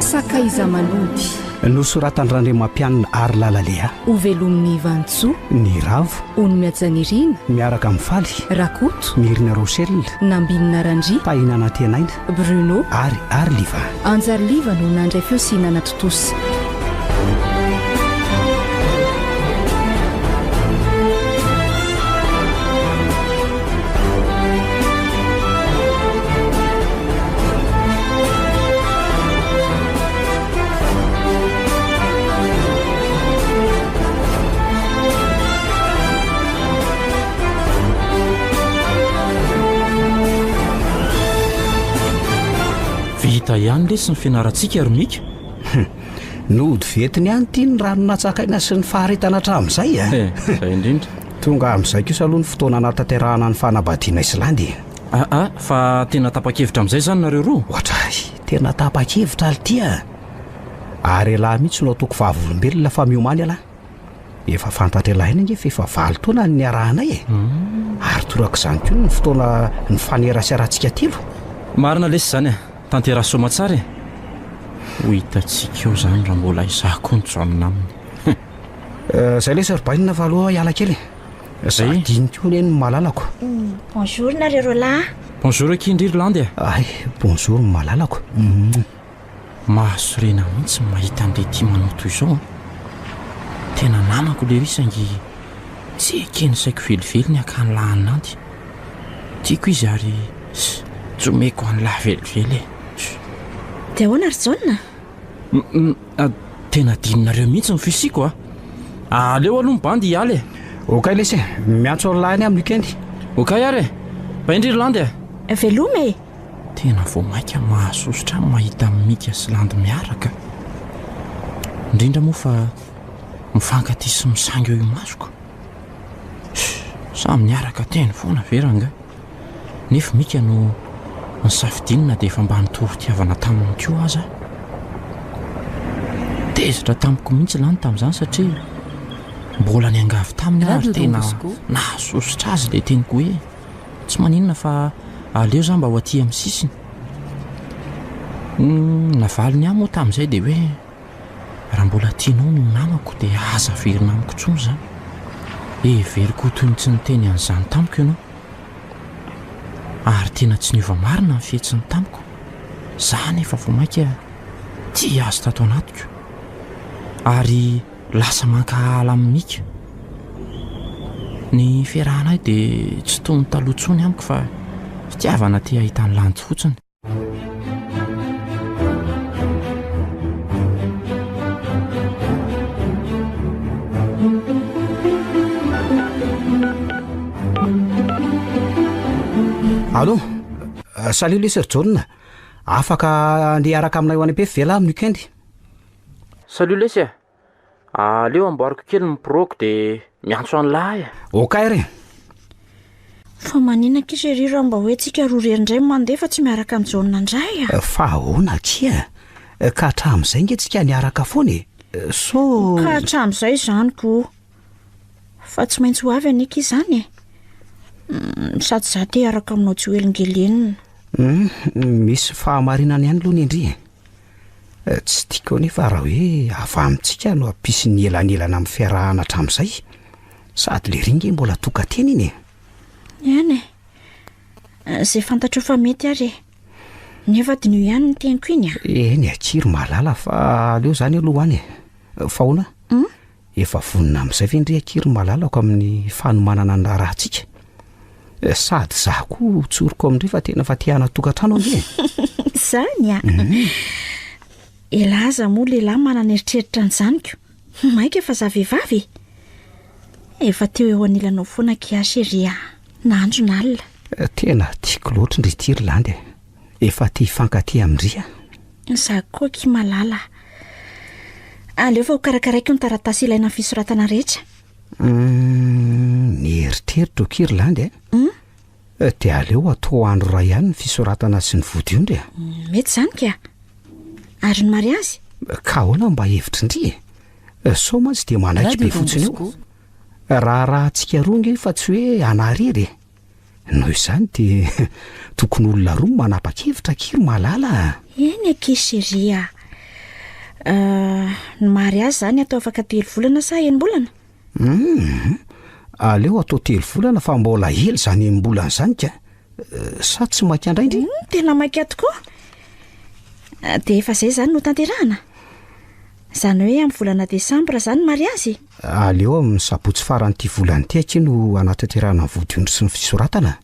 sakaiza manody nosoratan'Randriamampianina ary Lalalea ovelomin'ny Vantsoa ny Ravo ony miatsanirina miaraka amin'ny Faly Rakoto Mirina Rochelle Nambinina Randria Tahinana Tenaina Bruno ary Liva Anjary Liva no nandray feo sy hinana totosa. Vita ihany lesy ny fianarantsika romika nody vetiny ihany tia ny ranonatsakaina sy ny faharetana hatramin'izay zay indrindra tonga amin'izay kosa aloha ny fotoana natanterahana ny fanambadiana Islandy fa tena tapa-kevitra amin'izay zany nareo roa ohatray tena tapa-kevitra altia ary alahy mihitsy no ataoko vavolombelona fa miomany alahy efa fantatra ilahy iny fa efa valy taona ny arahanay ary toraka izany koa ny fotoana ny fanerasy-arantsika telo marina lesy zany tantera somatsara ho hitatsika eo zany raha mbola izako nytsoanina aminy zay lesy rybainina fa aloha hiala kely zay diniko ny malalako bonjour nareo rolahy bonjour akindry Irlandy ay bonjour malalako mahasorena mihitsy mahita an'irety manoto izao tena namako le risangy tsy ekeny saiko velively ny akany lahanandy tiako izy ary tsomeko an'lahy velively dia ahoana ry Jaune tena dininareo mihitsy ny fisiko aleo aloha mibandy hialy okay lesy miantso an'lahy ny amin'ny weekend okay ary baindry Irlandy velome tena vao maika mahasosotra mahita mika sy landy miaraka indrindra moa fa mifankaty sy misangy eo imasoko samy miaraka teny foana veranga nefa mika no ny safidinina dia efa mba nitovy-tiavana taminy koa aza tezitra tamiko mihitsy lany tamin'izany satria mbola ny angavy taminy ary tena nahasosotra azy le teniko hoe tsy maninona fa aleo zany mba ho aty amin'ny sisiny navaliny ahy moa tamin'izay dia hoe raha mbola tianao no namako dia aza verina amiko tsony zany everiko toy ny tsy niteny an'izany tamiko ianao ary tena tsy niova marina ny fihetsiny tamiko zany efa vao maika ty azo tato anatiko ary lasa mankahala amin'nika ny fiarahanay dia tsy toy ny talohantsony amiko fa fitiavana ty ahitany landy fotsiny allo salut lesy ry Jaune afaka andeha araka aminay ho any am-pefy vela amin'ny weekend salut lesy aleo amboariko kely ny proko dia miantso an'lahy okay re fa maninaka izy ry raha mba hoe tsika roa rery-indray mandeha fa tsy miaraka amin'ny Jaune indray fa ahoana kia ka hatramin'izay nge tsika niaraka foana so ka hatramin'izay izany ko fa tsy maintsy ho avy anika izany sady za te araka aminao tsy hoelingelenina misy fahamarinana ihany aloha ny indri tsy tiako nefa raha hoe ava amintsika no ampisy ny elanelana amin'ny fiarahana hatramin'izay sady le ringe mbola toka tena iny ihany zay fantatro fa mety ary nefa dinio ihany ny teniko iny eny akiry malala fa aleo zany aloha any fa hoana efa vonina amin'izay ve ndre akiry malalako amin'ny fanomanana ny rahantsika sady za koa tsoroko amin'indray fa tena fa tiana tokantrano andre zany elaza moa lehilahy manana eritreritra n'izanyko maika efa za vehivavy efa teo eo anilanao foana kiasy ry nandro nalina tena tiako loatra ndry ty Irlandy efa tia hifankaty amindria za koa ki malala aleo fa ho karakaraiko ny taratasy ilaina amin'ny fisoratana rehetra ny eritreritra oka Irlandy dia aleo atao andro ray ihany ny fisoratana sy ny vody ondry mety zany ka ary ny mariazy ka ahoana mba hevitra indri so mantsy dia manaiky be fotsiny eo raha tsika roa nge fa tsy hoe anarery noho izany dia tokony olona roa manapa-kevitra kiry malala eny akeseria Ny mary azy zany atao afaka 3 volana sa 1 bolana? Aleo atao 3 volana fa mbola hely zany mbolana zany ka sa tsy maika andraindry? Tena maika tokoa. Dia efa izay zany no tanterahana. Zany hoe amin'ny volana desambra zany mariazy. Aleo amin'ny sabotsy faran'ity volana ity aky no anatanterahana ny vodiondry sy ny fisoratana.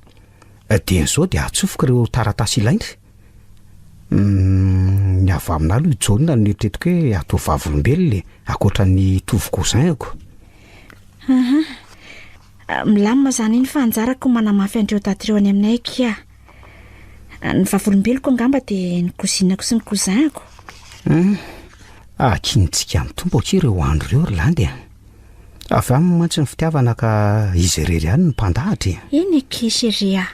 Dia n'izao dia atsofoka ireo taratasy ilaindry. Ny avy amina aloha jaune ny eritreretiko hoe atao vavolombelona akoatra ny tovy cousinko. Milamina zany iny fa anjarako manamafy andreo dadireo any aminay kia. Ny vavolombeloko angamba dia ny kozinako sy ny cousinko. Kinitsika amin'ny tombo aky ireo andro ireo Rolandy. Avy aminy mantsy ny fitiavana ka izy irery ihany ny mpandahatra. Iny ake chéria.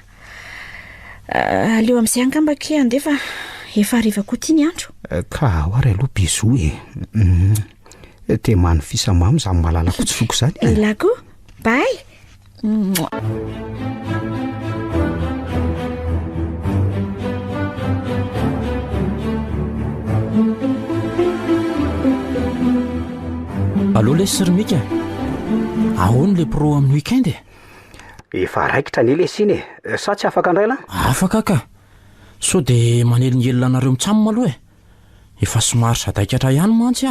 Aleo amin'izay angamba kia andefa efa hariva koa ity ny andro. Ka hoary aloha bisou te manifisa mamy zany malala kotsofoko zany. Ilako, bye. Allô lesy Rmika. Ahoana le pro amin'ny week-end? Efa raikitra ny lesy iny sa tsy afaka andray la? Afaka ka. So de manelingelina anareo mitsamo aloha efa somary sadaikatra ihany mantsy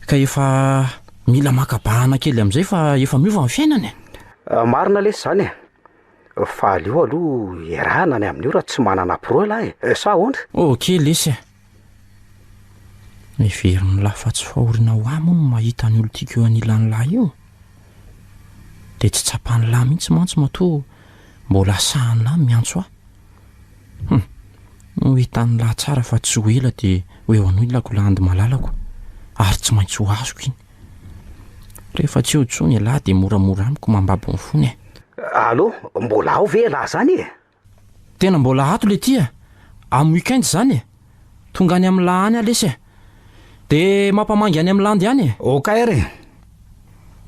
ka efa mila makabahana kely amin'izay fa efa miova ny fiainany. Marina lesy zany fa aleo aloha iarahana ny amin'io raha tsy manana pro lahy sa ahoana? Ok lesy. Everiny lafa tsy fahorina ho amo no mahita ny olo tiako eo anilan'ny lahy io. Dia tsy tsapany lahy mihitsy mantsy matoa mbola sahana miantso aho. No hitan'ny lahy tsara fa tsy ho ela dia hoe ho an'olako landy malalako ary tsy maintsy ho azoko iny. Rehefa tsy ho tsony lahy dia moramora amiko mambabo ny fony. Allô, mbola ao ve lahy zany? Tena mbola ato le tia. Amin'ny week-end zany tonga any amin'ny lahy any alesy dia mampamangy any amin'ny landy ihany. Okay re.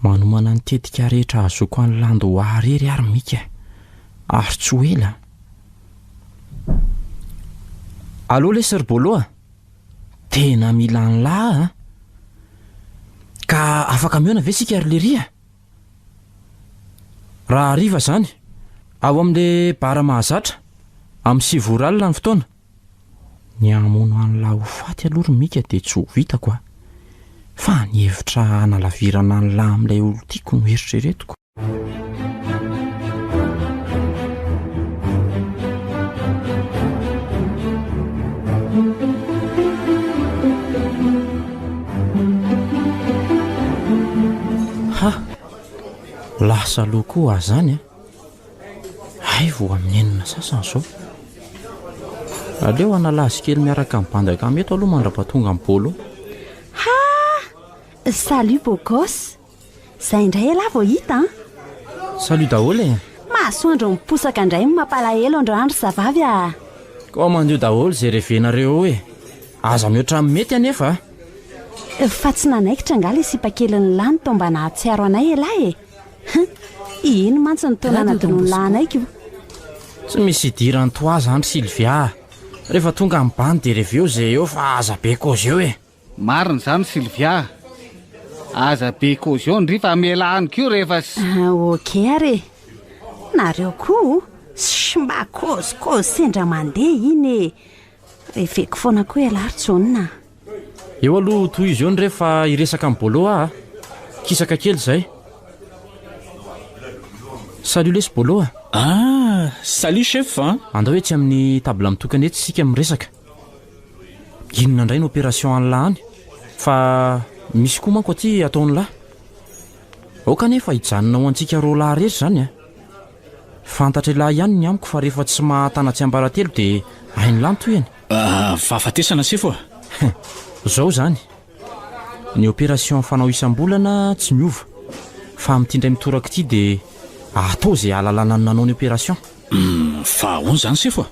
Manomana ny tetika rehetra azoko any landy ho arery ary mika ary tsy ho ela. Allô lesy Bolo. Tena mila ny lahy ka afaka miona ve sika ary leria? Raha hariva zany ao amin'le bara mahazatra amin'ny 7 alina ny fotoana. Ny amono any lahy ho faty aloha Rmika dia tsy ho vitako fa ny hevitra analavirana ny lahy amin'ilay olo tiako no eritreretiko. Lasa aloha koa zany ay vo amin'ny enina sasany zao. Aleo analazy kely miaraka amin'ny bandaka mety aloha mandra-patonga amin'ny bolo. Salut beau gosse. Zay indray ela vao hita Salut daholo mahasoandro miposaka indray mampalahelo andro andro zavavy Koa mandio daholo zay revenareo hoe aza mihoatra mety anefa fa tsy nanaikitra ngala isipakeliny lany to mba nahatsiaro anay elahy ino mantsy ny taona anadinony lanaiky io. Tsy misy idirany toaza andry Sylvia. Rehefa tonga amin'ny bany dia reveo zay eo fa aza be kozy eo Marina zany Sylvia. Aza be kozy eo ndry fa mialahany kio rehefa ok are. Nareo koa mba kozy sendra mandeha iny reveko foana koa ialary tsonina. Eo aloha toy izy eo ny rehefa iresaka amin'ny bolo kisaka kely zay. Salut lesy bolo salut chef andao hoe tsy amin'ny tabla mitokana eto sika miresaka. Inona indray ny opération any lahy any fa misy koa manko aty ataony lahy. Ao kanefa hijanona ho antsika roa lahy rery zany fantatra lahy ihany ny amiko fa rehefa tsy mahatana tsy ambaratelo dia hainy lahy toyany. Fahafatesana sefo Zao zany ny opération fanao isam-bolana tsy miova fa amin'ity ndray mitoraka ity dia atao zay alalana nanao ny opération. Fa ahoana zany sefo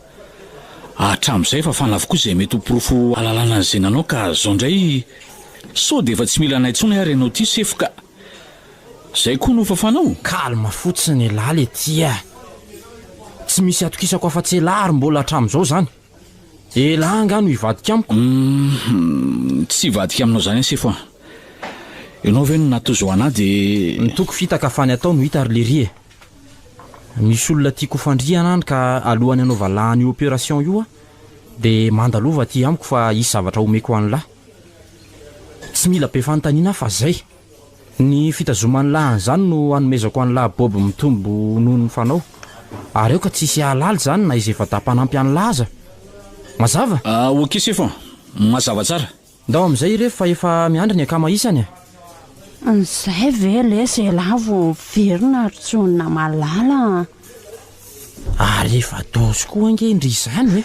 hatramin'izay fa fanavoko izay mety ho porofo alalana an'izay nanao ka zao indray so dia efa tsy mila anay intsony ary ianao ity sefo ka zay koa no fafanao. Kalma fotsiny lahy le tia. Tsy misy atokisako afa-tsy lahy ary mbola hatramin'izao zany. elangano hivadika amiko. Tsy hivadika aminao zany asefo a. Ianao ve no natozo ana dia nitoko fitaka fany atao no hita ary lerie. Misy olona tiako fandriana any ka alohany anaova lany opération io a dia mandalova ty amiko fa isy zavatra omeko an'lahy. Tsy mila be fanontaniana fa zay. Ny fitazomany lahy zany no hanomezako an'lahy Bob mitombo noho ny fanao. Ary eo ka tsisy halala zany na izy efa tapanampy an'lahy aza. Mazava? Ok sefo, mazava tsara. Ndao amin'izay rehefa efa miandry ny akama isany. Izay ve le zay lavo verina ritsonina malala. Ary efa doso koa angendry izany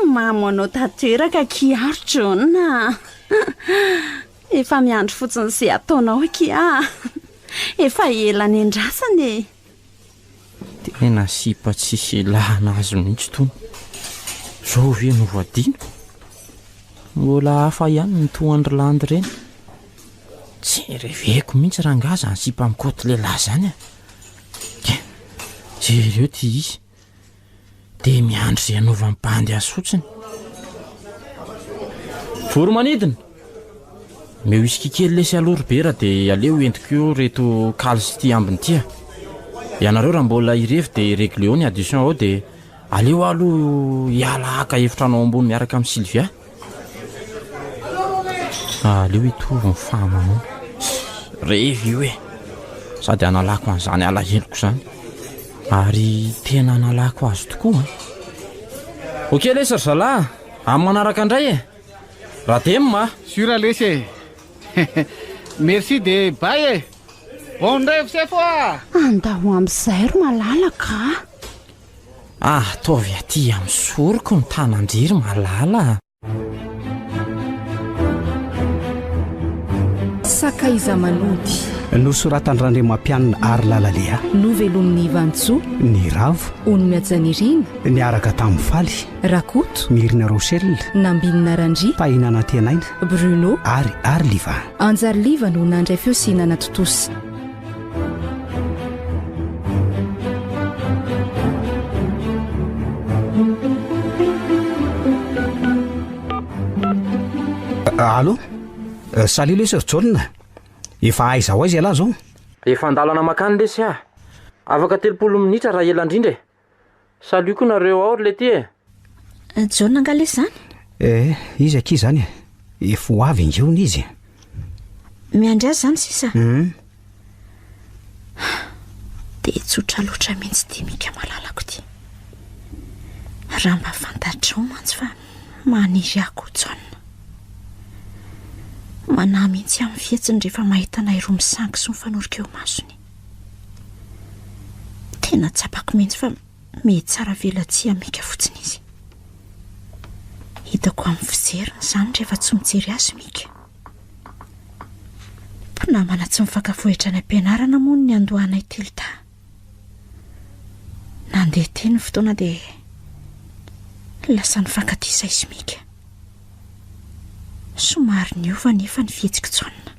Mamanao tanteraka kiarotrona. Efa miandry fotsiny izay ataonao kia. Efa ela ny andrasany. Tena sipa tsisy lahana azy mihitsy tony. Zao ve no voadino? Mbola hafa ihany ny toandrolandy ireny. Tsy reveko mihitsy rangaza ny sipa mikoty lehilahy zany. Jereo ty izy. Dia miandry izay anaova mimpandy azy fotsiny. Voromanidina. Mehoisy kikely lesy alorobera dia aleo entiko reto kalzy ty ambiny tia. Ianareo raha mbola irevy dia régleo ny addition ao dia aleo aloha hiala haka efitranao ambony miaraka amin'ny Sylvia. Aleo hitovy ny fahamanao. Revy io sady analako an'izany alahelo zany. Ary tena analako azy tokoa. Ok lesy ry zalahy, amin'ny manaraka indray raha tema. Sura lesy merci de bye. Bon rêve c'est fois. Andao amin'izay ro malalaka. Taovy aty amin'ny soroko ny tanandriry malala. Sakaiza manody nosoratan'Andriamampianina ary lalalea. novelomin'ny Vantsoa, Ny ravo Ono Miajanirina, niaraka tamin'ny faly. Rakoto, Mirina Rochelle, Nambinina Randria, Pahinana Tenaina Bruno, ary Arliva. Anjary Liva no nandray fiosinana totosa. Allo? Salut le sir John. Efa aiza ho aiza ialahy zao? Efa andalana makany lesy a. Afaka 30 minitra raha ela indrindra. Salut koa nareo ao le ty John angale zany? Izy aky zany. Efa ho avy ingeony izy. Miandry azy zany sisa? Dia tsotra loatra mihitsy ty mika malalako ty. Raha mba fantatrao mantsy fa maniry ako John. Manahy mihitsy amin'ny fietsiny rehefa mahita anay roa misangy sy mifanorika eo masony. Tena tsapako mihitsy fa mety tsara velatsia mika fotsiny izy. Hitako amin'ny fijeriny zany rehefa tsy mijery azy mika. Mpinamana tsy mifakavohitra ny ampianarana moa ny andohanay tilta. Nandeha teny fotoana dia lasa nifankatisa izy mika. Somary niova nefa ny fihetsika tsonina.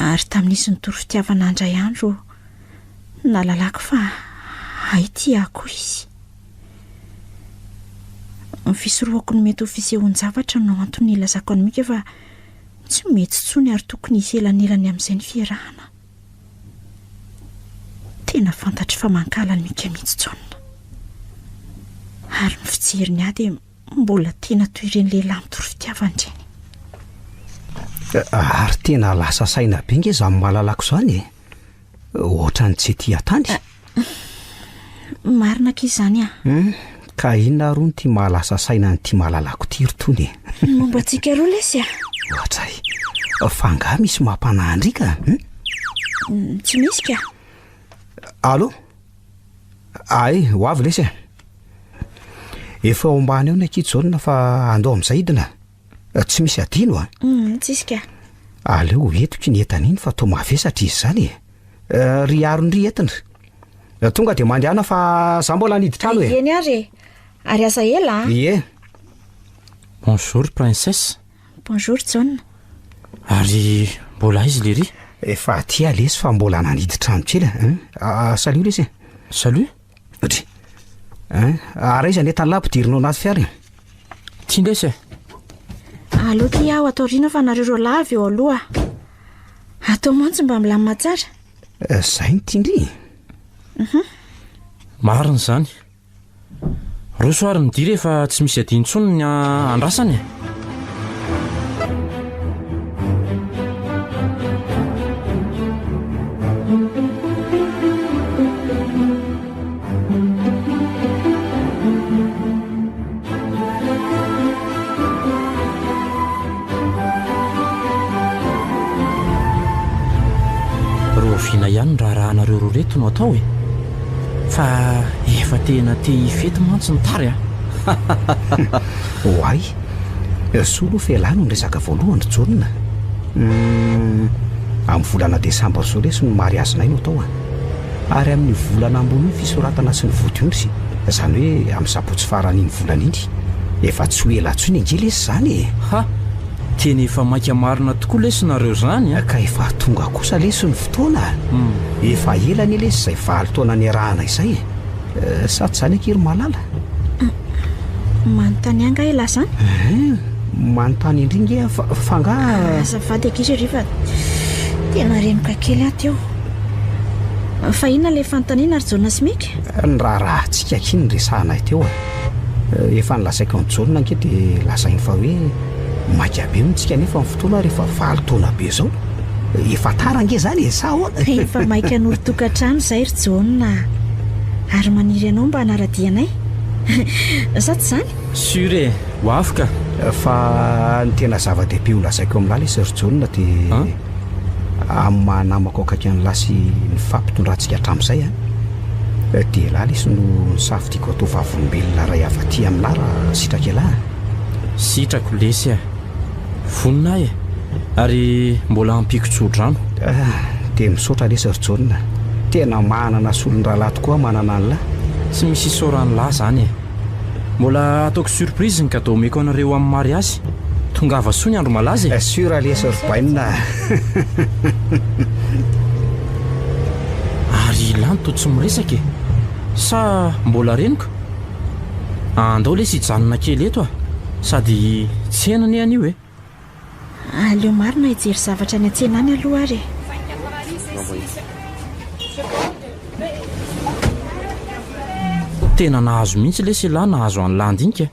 Ary tamin'izy ny toro fitiavana andray andro nalalako fa haity ako izy. Ny fisoroako ny mety ho fisehoan-javatra no antony ilazako any mika fa tsy mety tsony ary tokony hisy elanelany amin'izay ny fiarahana. Tena fantatry fa mankala ny mika mihitsy tsonina. Ary ny fijeriny ahy dia mbola tena toy ireny lehilahy mitoro fitiavana ireny. Ary tena lasa saina be nge za malalako zany. Ohatrany tsy tia tany. Marina k'izy zany Ka inona ro ny tia mahalasa saina ny tia malalako ty rotony? Momba antsika roa lesy Ohatray. Fa nga misy mampanahandry ka? Tsy misy ka. Allo? Ay, ho avy lesy. Efa ombany eo ny akijaonina fa andao amin'izay idina. Tsy misy adino Tsisy ka. Aleo etiko ny entan'iny fa toa mavesatra izy zany. Ry aron-ry entina. Tonga dia mandehana fa za mbola niditra ano Eny ary. Ary asa ela Ie. Bonjour princesse. Bonjour John. Ary mbola izy lery? Efa aty lesy fa mbola naniditra amitsela. Salut lesy. Salut. Ary iza netany lampidirinao anaty fiara tia ndresa aloha ty aho atao rina fa nareo ro lavy eo aloha atao mantsy mba milamina tsara zay ny tindry marina izany rosoary midiry efa tsy misy adinontsony ny andrasany roviana ihany raha rahanareo ro reto no atao e fa efa tena te hifety mantsy ny tary oay soa aloha fialano ny resaka voalohany jonina amin'ny volana desambra so lesy no mariazinay no atao ary amin'ny volana ambony fisoratana sy ny vodiondry izany hoe amin'ny sabotsy faran'iny volana iny efa tsy ho ela tsoiny angely lesy zany ha teny efa maika marina tokoa lesynareo zany ka efa tonga kosa lesy ny fotoana efa elany lesy izay valy taona ny arahana izay sady zany akery malala manontany anga ela zany manontany indringa fanga azafady akisy rehefa tena remoka kely aty eo fa inona le fanontaniana ary jaona simika ny rahantsika akiny resahanay teo efa nylasaiko ny jaona anke dia lasainy fa hoe maika be ntsika nefa ny fotoana rehefa valy taona be zao efa tarange zany e sa hoana efa maika norotokantrano zay ry jaona ary maniry anao mba hanaradianay sa tsy zany sure ho afaka fa ny tena zava-dehibe ho lasaiko amin'lahy le sir jaona dia amin'ny mahanamako akaiky ny lasy ny fampitondrantsika hatramin'izay dia lahy lesy no nisafidiako atao vavolombelona ray avaty aminah raha sitraka elahy sitrako lesy vonina ary mbola ampikotsodrano dia misaotra le sir jaona tena manana solony rahalahy tokoa manana anylahy tsy misy isorany lahy zany mbola ataoko surprise ny kadao omeko anareo amin'ny mariazy tonga avasoa ny andro malaza sura le surbaina ary lanto tsy miresaka sa mbola reniko andao lesy hijanona kely eto sady tsy henany an'io aleo marina hijery zavatra ny atsena any aloha ary tena nahazo mihitsy lesy lahy nahazo any landinika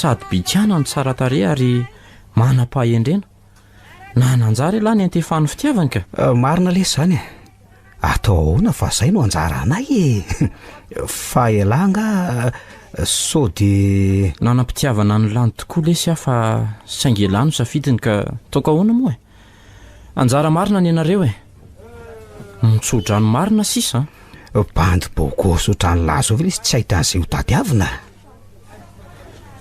sady bikana ny tsara tare ary manam-pahendrena na nanjara lahy ny antefany fitiavany ka marina lesy zany atao ahoana fa zay no anjara anay fa elanga so de nanam-pitiavana ny lany tokoa lesy fa saingelano safidiny ka taoko ahoana moa anjara marina ny anareo mitsodrano marina sisa bandy bogoso otrany lazo avy lesy tsy ahitan'izay ho tadiavina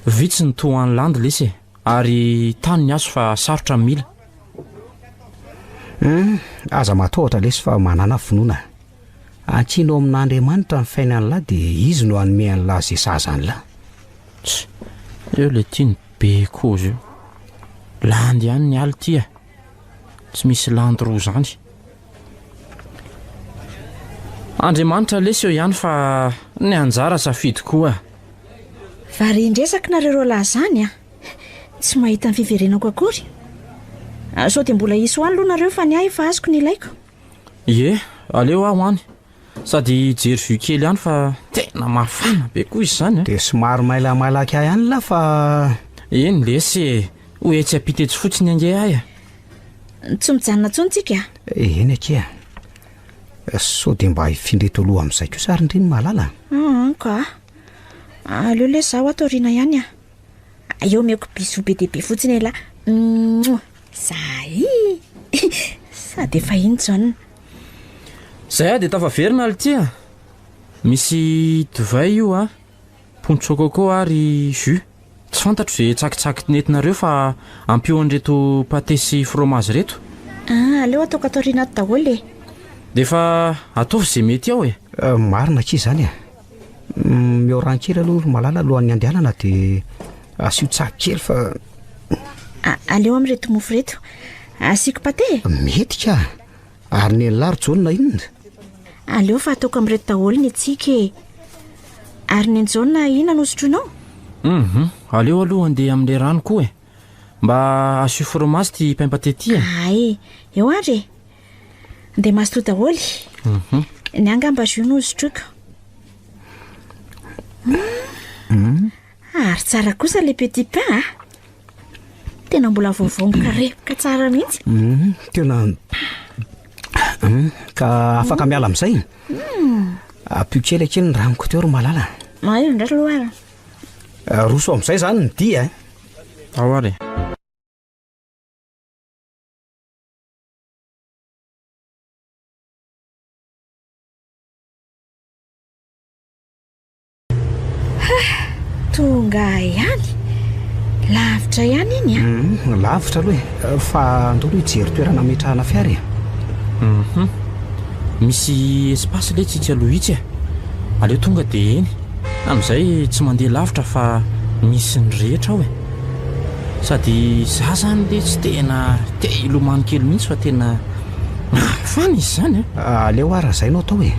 vitsy ny to any landy lesy ary tany ny azo fa sarotra mila aza matahotra lesy fa manana finoana ankino amin'andriamanitra ny fainany lahy dia izy no hanome any lahy zay sazany lahy eo le tiany be kozy io landy ihany ny aly tia tsy misy landy roa zany andriamanitra lesy eo ihany fa ny anjara safidy koa vary indresaka nareo lahy zany tsy mahita ny fiverenako akory sao dia mbola isy ho any aloha nareo fa ny ahy fa azoko ny ilaiko aleo aho any sady jery vy kely ihany fa tena mafana be koa izy zany dia somary mailamalaka ahy ihany lahy fa eny lesy hoe tsy ampitetsy fotsiny ange ahy tsy mijanona tsontsika eny ake so dia mba hifindreto aloha amin'izay koa sary indriny malala ka aleo le zaho ataoriana ihany eo meko biso be dia be fotsiny lahy zay sady efa iny jaona zay dia tafaverina ali tia misy divay io pontsokoko ary jus tsy fantatro zay tsakitsaky nentinareo fa ampeoan'reto pâté sy fromage reto aleo ataoko ataoriana ato daholo dia fa ataovy zay mety ao marina ki zany mihoran-kely aloha malala alohan'ny andehanana dia asio tsaky kely fa aleo amin'reto mofo reto asiako pâté mety ka ary ny laro jaona inona aleo fa ataoko amin'reto daholo ny atsika Ary ny anjaona ina nosotroinao? Aleo aloha andeha amin'ilay rano koa e, mba asio fromazy ty paimpatety e. Ay, eo ary e, de mazotoa daholy. Ny angamba zio nosotroiko. Ary tsara kosa le petit pain a, tena mbola vaovao mikarepoka tsara mihitsy. Tena ka afaka miala amin'izay. Apio kelikely ny ranoko teo ro malala. Io ndray loara. Roso amin'izay zany ny dia e. Ao ary. Tonga ihany, lavitra ihany iny a. Lavitra aloha e, fa andolo hijery toerana metrahana fiara e. Misy espace le tsika lohitsy e, aleo tonga de eny, amin'izay tsy mandeha lavitra fa misy ny rehetra ao e. Sady za zany le tsy tena te ilomano kely mihitsy fa tena fana izy zany e. Aleo ara zay no atao e,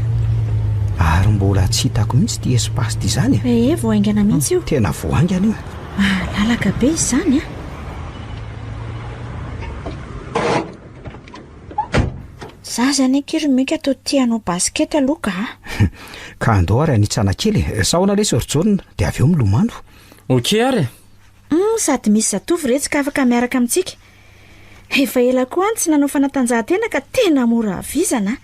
ary mbola tsy hitako mihitsy ty espace ty zany e. Voaingana mihitsy io. Tena voaingana io. Lalaka be izy zany a. Za zany kiromika atao tianao basket aloha ka andao ary anitsana kely e, saona le sorjorina de avy eo milomano. Ok ary. Sady misy zatovy retsika afaka miaraka amintsika. Efa ela koa any tsy nanao fanatanjahantena ka tena mora avizana.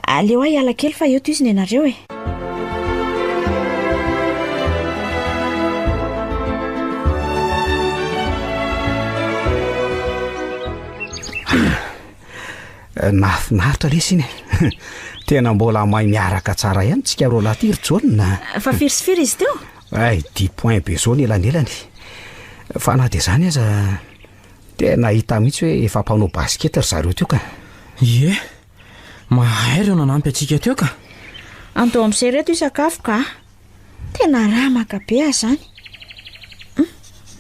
Aleo ahy hiala kely fa eo toiziny ianareo e. Nafinaritra lesiny tena mbola mahay miaraka tsara ihany tsika ro laty rojonina. Fa firisifiry izy teo? Ay 10 point be zao ny elanelany. Fa na de zany aza tena hita mihitsy hoe efa mpanao basket ry zareo teo ka. Ie, mahay ireo nanampy atsika teo ka. Andao amin'izay reto isakafo ka, tena ramaka be azy zany.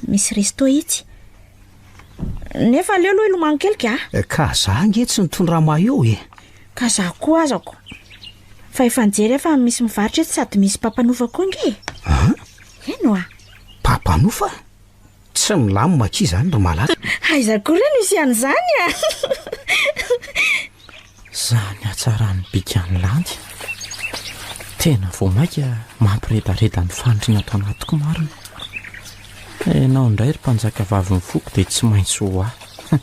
Misy resto itsy. Nefa aleo aloha ilomano kely ka za nge tsy nitondra maillot e. Ka za koa azako. Fa efa nijery efa misy mivarotra eto sady misy papanofa koa nge. Eno a? Papanofa? Tsy milamina ki zany ro malala. Aiza koa reny misy an'izany a. Zany atsarany bikany landy. Tena vao maika mampiredareda ny fandrina ato anatiko marina. Enao indray ry mpanjaka vavy mifoko dia tsy maintsy ho ahy.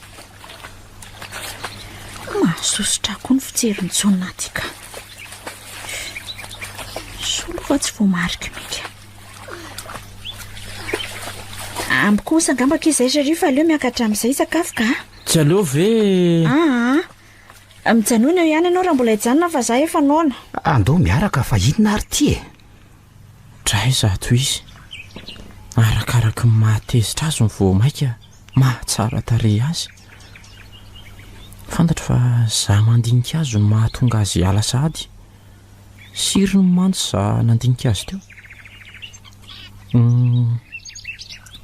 Mahasositra koa ny fijery ny jonatika. Solo fa tsy voamarika mika. Amby kosa angambaka izay zareo fa aleo miakatra amin'izay sakafo ka. Tsy aleo ve? Mijanona eo ihany ianao raha mbola hijanona fa za efa naona. Andao miaraka fa inona ary ty e? Dray zato izy. Arakaraka ny mahatezitra azy ny voamaika mahatsara tarehy azy. Fantatra fa za mandinika azy no mahatonga azy hiala sady. Siry ny mantsy za nandinika azy teo.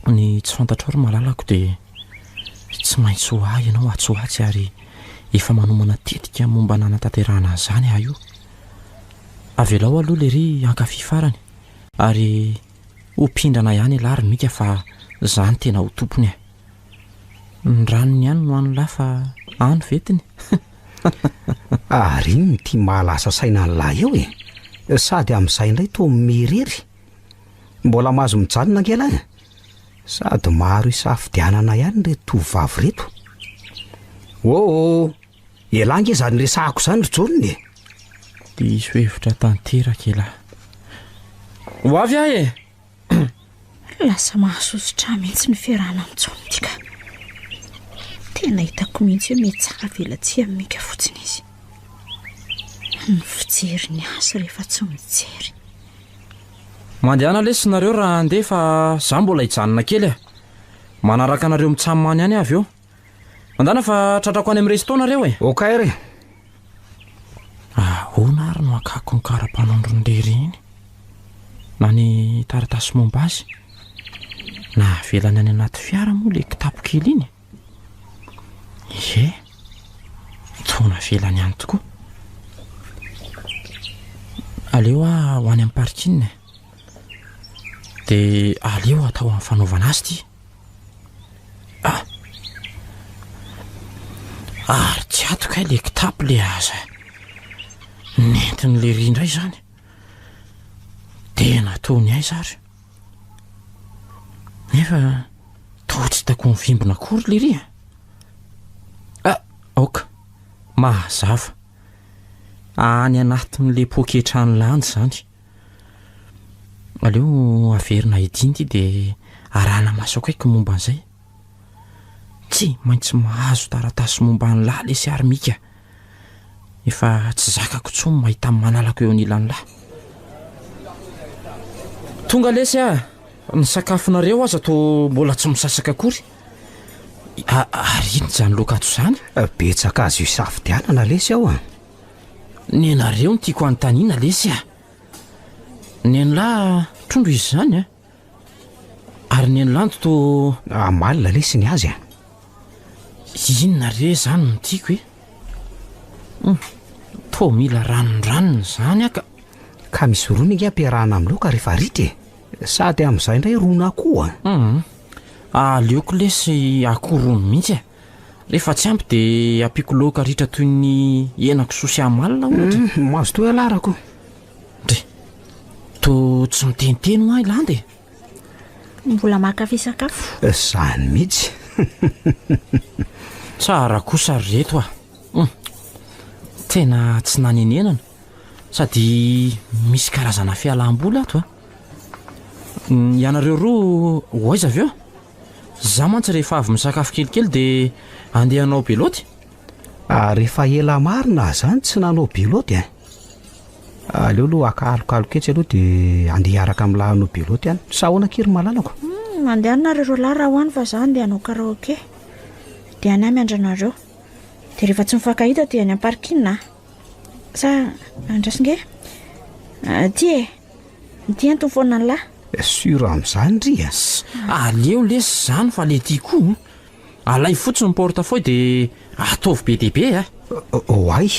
Ny tsy fantatra ry malalako dia tsy maintsy ho ahy ianao atsoatsy ary efa manomana tetika momba nanatanterahana an'izany aho io. Avelao aloha le ry ankafy farany ary hopindrana ihany ilary mika fa zany tena ho tompony e. Ny ranony ihany no any lafa any vetiny. Ary iny ty mahalasa saina nylahy eo e. Sady amin'izay indray to mirery. Mbola mahazo mijanona angela e. Sady maro isafidianana ihany reto tovavy reto. Elange zany resahako zany ry joniny e. Diso hevitra tanteraka elahy. Ho avy ahy e. Lasa mahasositra mihitsy ny fiarahana amin'izao. Tena hitako mihitsy hoe mety tsara velatsia mika fotsiny izy. Ny fijery ny asa rehefa tsy mijery. Mandehana lesinareo raha andeha fa za mbola hijanona kely e. Manaraka anareo mitsamany ihany avy eo. Mandana fa tratrako any amin'ny resto nareo e. Okay re. Ahoana ary no akako ny kara-panondro ny iny? Na ny taratasy momba azy? Na velany any anaty fiara moa le kitapo kely iny? Tona velany ihany tokoa. Aleo ho any amin'ny parking e. dia aleo atao amin'ny fanaovana azy ty ary tsy atoka le kitapo le aza nentin'le rindray zany dia nataony ay zary nefa toa tsy hitako mivimbona akory le ry aoka mahazava any anatin'le poketrany landy zany aleo averina ediny ty dia arahana maso akaiky momba an'izay tsy maintsy mahazo taratasy momba ny lahy le sy arymika efa tsy zakako tsony mahita amin'ny manalako eo anilan'ny lahy tonga lesy ny sakafonareo aza to mbola tsy misasaka akory ariny zany lokato zany betsaka azy io safidianana lesy aho ny anareo ny tiako anontaniana lesy ny an'lahy trondro izy zany ary ny an'lanto to malina lesy ny azy inona re zany no tiako to mila ranondranony zany ka misy rony ingy ampiarahana amin'ny loka rehefa ritra sady amin'izay indray rona akoho aleoko lesy akoho rony mihitsy rehefa tsy ampy dia ampiko loka ritra toy ny henako sosy amalina ohatra mahazo toy alarako dre to tsy miteniteny ho ay landy mbola makafy sakafo zany mihitsy tsara kosa reto tena tsy nanenenana sady misy karazana fialam-bola ato ianareo roa hoaiza avy eo za mantsy rehefa avy misakafo kelikely dia andehanao beloty rehefa ela marina zany tsy nanao beloty aleo aloha akaalokaloketsy aloha dia andeha araka amin'ny lahanao beloty any sahoana kiry malalako mandehanareo lahy raha hoany fa za andeha hanao karaoke dia any amy andranareo dia rehefa tsy mifankahita dia any am-parkina sa andrasinge ty ty antony foana ny lahy sura amin'izany ry aleo lesy zany fa le ty koa alay fotsiny ny portefeuille dia ataovy be dehibe ay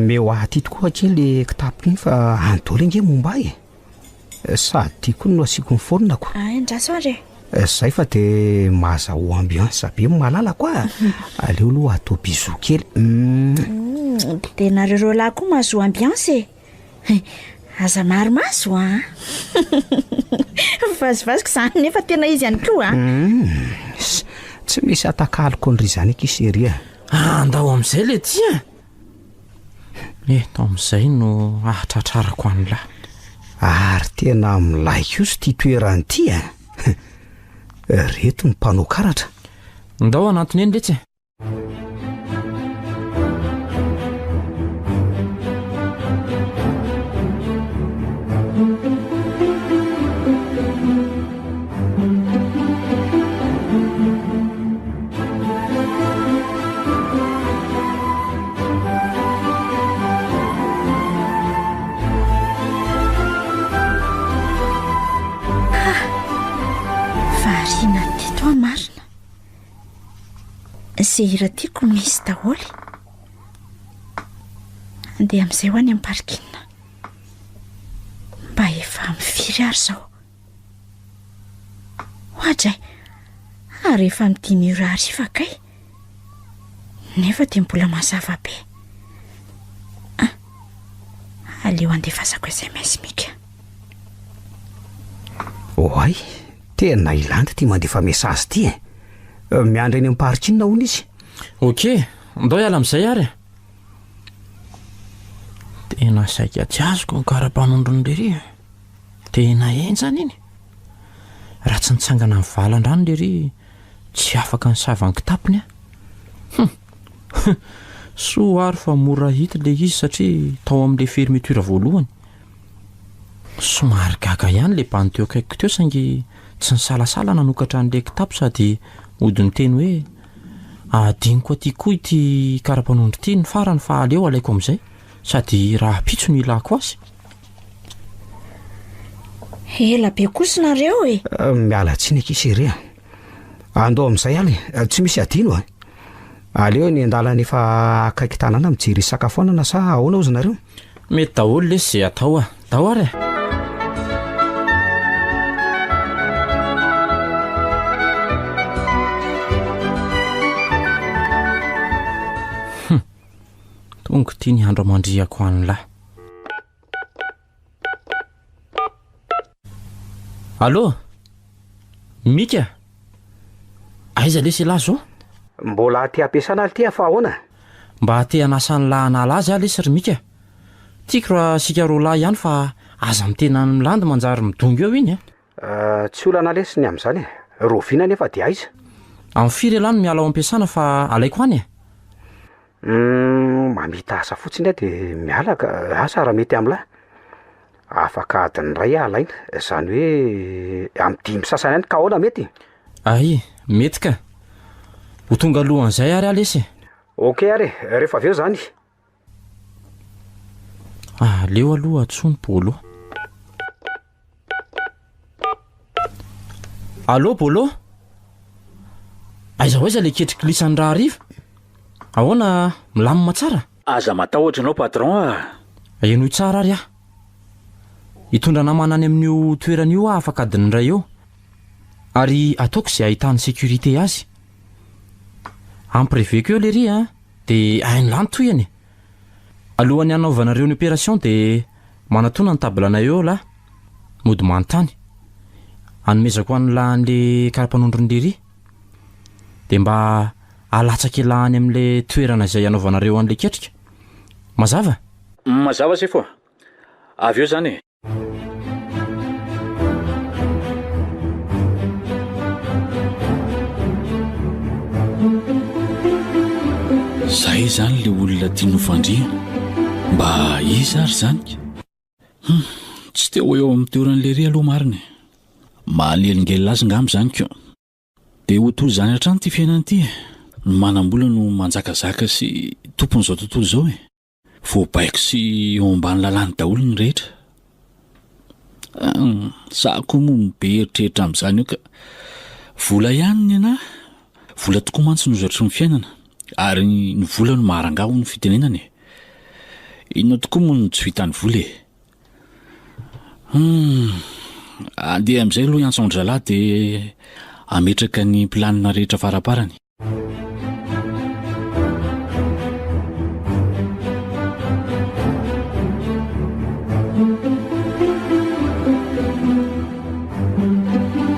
meo aty tokoa kely le kitapo iny fa andola inge momba sady ty koa no asiako ny fonako ndraso re zay fa dia mahazaho ambiance be malala koa aleo aloha atao bisou kely dia nareo lahy koa mahazo ambiance aza maromaso vazivaziko zany nefa tena izy ihany koa tsy misy atakaloko nry zany akiseria andao amin'izay le ty to amin'izay no ahatratrarako an'lahy ary tena milaiko io sy ty toerany ty reto ny mpanao karatra ndao anatony eny letsy zay ira tiako misy daholy andeha amin'izay ho any amin'ny parkina mba efa mifiry ary zao hoadray ary efa midimy ora arifakay nefa dia mbola mazava be aleo andefasako SMS mika oay tena ilandy ty mandefa mesazy ty miandra eny amparikina hono izy ok ndao iala amin'izay ary tena saika tsy azoko ny kara-panondrony lery tena enjany iny raha tsy nitsangana ny valan-drano lery tsy afaka ny savany kitapony soa ary fa mora hita le izy satria tao amin'le fermetura voalohany somary gaga ihany le bany teo akaiko teo saingy tsy nisalasala nanokatra n'le kitapo sady odiny teny hoe adiniko aty koa ity kara-panondro ity ny farany fa aleo alaiko amin'izay sady raha pitso no ilako azy ela be kosinareo miala tsiny akiseria andao amin'izay aly tsy misy adino aleo ny andalana efa akaiky tanana mijery sakafonana sa ahoana ozy nareo mety daholo lesy zay atao dao ary ongo tia ny andro amandriako an'lahy. Allô Mika, aiza lesy lahy zao? Mbola ty ampiasana aly ty fa ahoana? Mba te hanasa ny lahy anala azy aho lesy ry Mika. Tiako raha sika roa lahy ihany fa aza mitena ny milandy manjary midongo eo iny. Tsy olana lesy ny amin'izany rovina nefa dia aiza? Amin'ny firy lahy no miala ao am-piasana fa alaiko any. Mamita asa fotsiny dia miala ka asa raha mety amin'lahy. Afaka adiny ray alaina, izany hoe amin'ny 5 sasany ihany ka ahoana mety? Ay, mety ka. Ho tonga alohan'izay ary lesy. Okey ary, rehefa avy eo zany. Leo aloha atsony Bolo. Allô Bolo? Aiza hoaiza le ketriky lisan'ny raha hariva? Ahoana milamina tsara? Aza matahotra ianao patron Enoy tsara ary aho. Hitondra namana any amin'io toeran'io afaka adiny ray eo. Ary ataoko izay ahitany sécurité azy. Ampireveko eo le ry dia hainy lany toyany. Alohan'ny hanaovanareo ny opération dia manatona ny tablana eo lahy. Mody manontany. Hanomezako an'ilay karapanondron'le ry. Dia mba alatsaka ilahany amin'ilay toerana izay hanaovanareo an'ilay ketrika. Mazava? Mazava sefo. Avy eo zany. Zay zany le olona tia nofandriana. Mba iza ary zany? Tsy teo eo amin'ny toeran'le ry aloha mariny. Mahalelingely azy ngamba zany ko. Dia ho toy zany hatrany ty fiainany ty. Ny manam-bola no manjakazaka sy tompon'izao tontolo izao voabaiko sy eo ambany lalàny daholo ny rehetra. Sako moa mibe eritreritra amin'izany io ka vola ihany ny anahy. Vola tokoa mantsy nozatry ny fiainana. Ary ny vola no maharangaho ny fitenenany. Inona tokoa moa no tsy vitany vola andeha amin'izay aloha iantsondry zalahy dia ametraka ny planina rehetra faraparany.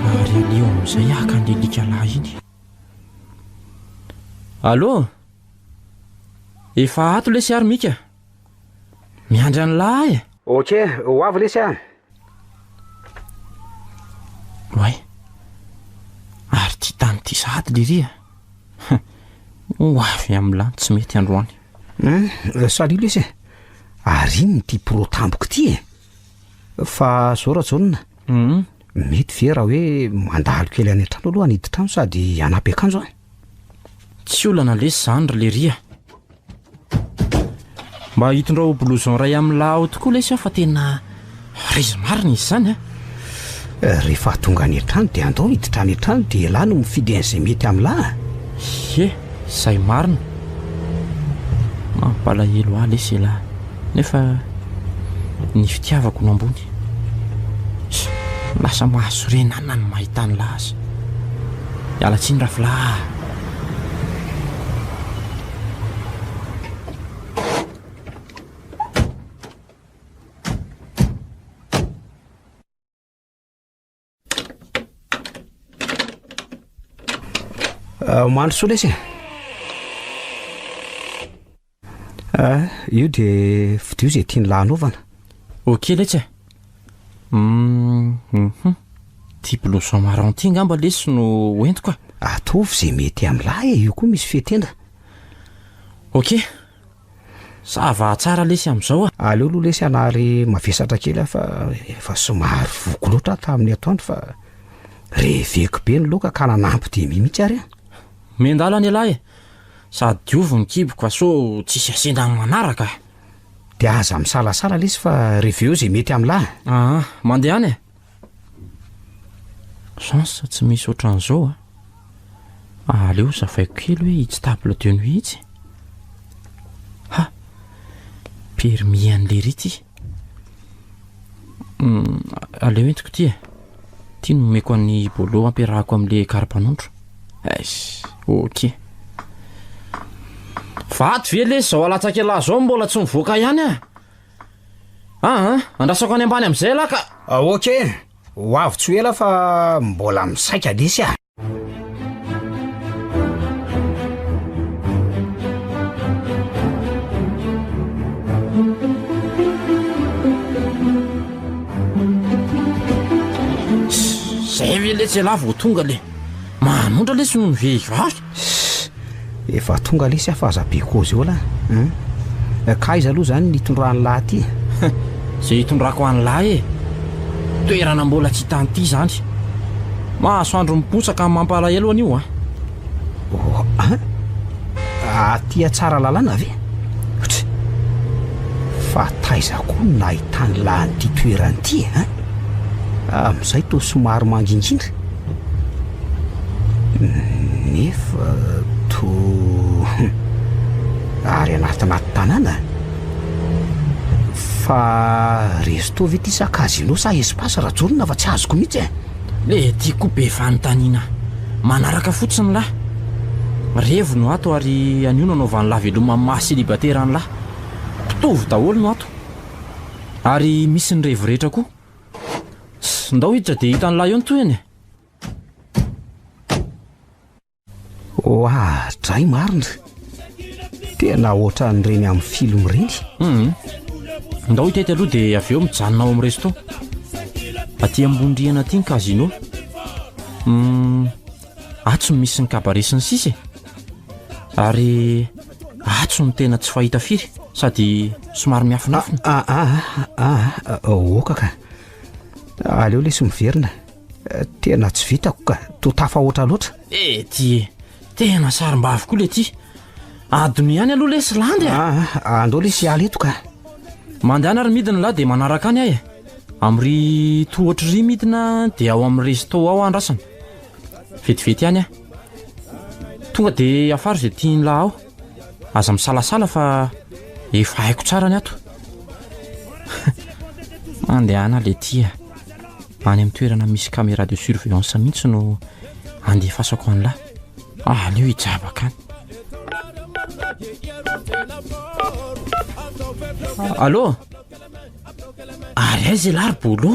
Ary aleo amin'izay aka andelika lahy iny. Allô? Efa ato lesy ary Mika. Miandry any lahy. Okey, ho avy lesy ah. Way. Ary ty tany ty sady le ry ho avy amin'ny lany tsy mety androany. Salut lesy. Ary iny ty pro tamboko ty fa zao ratsonina. Mety ve raha hoe mandalo kely any an-trano aloha haniditra trano sady hanampy akanjo Tsy olana lesy zany ry le ry Mba hitondrao blouson ray amin'ny lahy tokoa lesy fa tena rizy marina izy zany rehefa tonga any an-trano dia andao hiditra any an-trano dia lahy no mifidy an'izay mety amin'lahy. Zay marina. Mampalahelo ahy lesy lahy. Nefa ny fitiavako no ambony. Lasa mahazo renana ny mahita ny lahy azy. Hiala tsiny rafolahy. Mandro soa lesy. Io dia fidio izay tiany lahy anaovana. Okey lesy. Ty blouson marron ty ngamba lesy no entiko. Atovy izay mety amin'lahy io koa misy fehtenda. Okey. Sava tsara lesy amin'izao Aleo aloha lesy anary mavesatra kely fa efa somary voko loatra tamin'ny atoandro fa reveko be ny loka ka nanampy dia mihitsy ary Mendala ny lahy. Sady diovy ny kiboko so tsisy asendany manaraka. Dia aza misalasala lesy fa reveo izay mety amin'lahy. Mandeha any. Chance tsy misy ohatran'izao aleo zavaiko kely hoe hitsy table de nuit itsy. Permis an'le rity. Aleo entiko ty Ty no meko an'ny bolo ampiarahako amin'le karapanondro. Okey. vaty ve le zao alatsaka lahy zao mbola tsy mivoaka ihany andrasako any ambany amin'izay lahy ka ok ho avy tsy ela fa mbola misaika lesy a zay ve le tsy lahy vo tonga le manondra le sy noho ny vehivavy efa tonga lesy afa aza be kozy eo lahy kaiza aloha zany nitondrany lahy ty zay hitondrako any lahy toerana mbola tsy hitany ty zany mahasoandro miposaka amin'ny mampalahelo an'io atia tsara lalàna ve fa taiza koa nahitany lahy ty toerany ty amin'izay to somary manginjindra nefa to ary anatinaty tanàna fa resto ve ty sakazino sa espasy raha jonona fa tsy azoko mihitsy le tiako be vanontaniana manaraka fotsiny lahy revo no ato ary anio nanaovany laveloma maha célibataire any lahy mpitovy daholo no ato ary misy ny revo rehetra koa ndao hiditra dia hitany lahy eo ny toyany dray marina tena oatra nyreny amin'ny film reny ndao hitety aloha dia avy eo mijanona ao amin'ny resto aty ambondriana aty ny casino atso no misy ny cabaret sy ny sisy ary atso ny tena tsy fahita firy sady somary miafinafina okaka aleo lesy miverina tena tsy vitako ka to tafa oatra loatra ty tena sarim-ba avokoa le ty adony ihany aloha lesy landy andao lesy ala eto ka mandehana ary midina lahy dia manaraka any ahy am'ry tohatry ry midina dia ao amin'ny resto ao andrasana vetivety ihany tonga dia afary zay tiany lahy ao aza misalasala fa efa haiko tsara ny ato mandehana le ty any amin'ny toerana misy caméra de surveillance mihitsy no andefasako any lahy aleo hijabaka any allô ary aiza lary bolo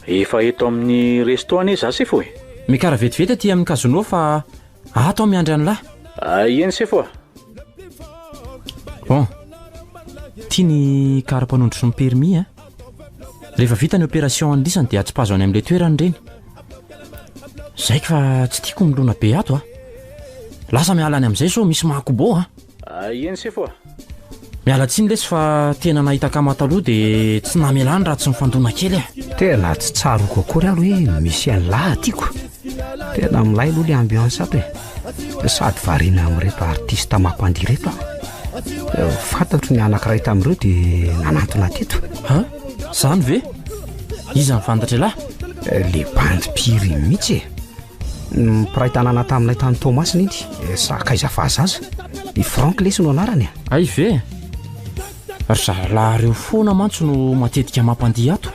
efa eto amin'ny resto any za sefo mikara vetivety aty amin'ny casino fa ato miandry any lahy eny sefo bon tia ny kara-panondro sy ny permis rehefa vita ny opération an'lisany dia atsipazo any amin'ilay toerany reny zaiko fa tsy tiako milona be ato lasa miala any amin'izay so misy mahakobo eny sefo miala tsiny lesy fa tena nahitaka mataloha dia tsy namelany raha tsy mifandona kely tena tsy tsaroko akory alo hoe misy any lahy tiako tena milay aloha le ambiance ato sady varina amin'reto artiste mampandireto fantatro ny anankiray tamin'ireo dia nanantona teto zany ve iza mifantatra lahy le bandy piry mihitsy mpiray tanàna taminay tany Thomas ninty sakaiza vazaza i Frank lesy no anarany ay ve rareo foana mantso no matetika mampandia ato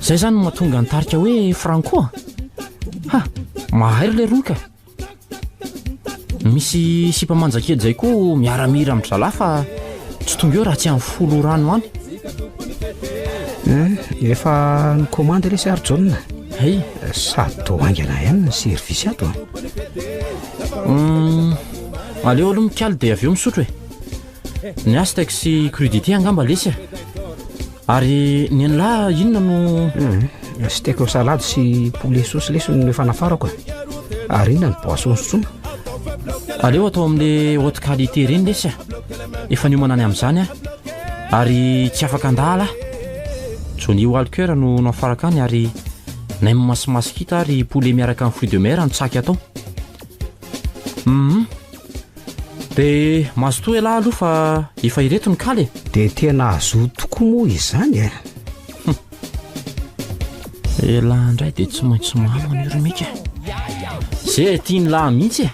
zay zany no mahatonga nitarika hoe Franco mahay le ronka misy sipamanjakely zay koa miaramira amin'ny zalahy fa tsy tonga eo raha tsy amin'ny folo rano any efa ny commande lesy ary jaune ay sady to angana ihany ny service ato aleo aloha mikaly dia avy eo misotro ny asteak sy crudité angamba lesy ary ny an'lahy inona no steak au salade sy poulet sauce lesy no efa nafarako ary inona ny boisson sotsona aleo atao amin'le haute qualité reny lesy efa niomana any amin'izany ary tsy afaka andala Johnny Walker no nafaraka any ary nem masimasikita ary poulet miaraka amin'ny fruit de mer antsaky atao dia mazotoa lahy aloha fa efa ireto ny kaly dia tena azo tokoa moa izany lahy indray dia tsy maintsy mamo an'iro mika zay tiany lahy mihitsy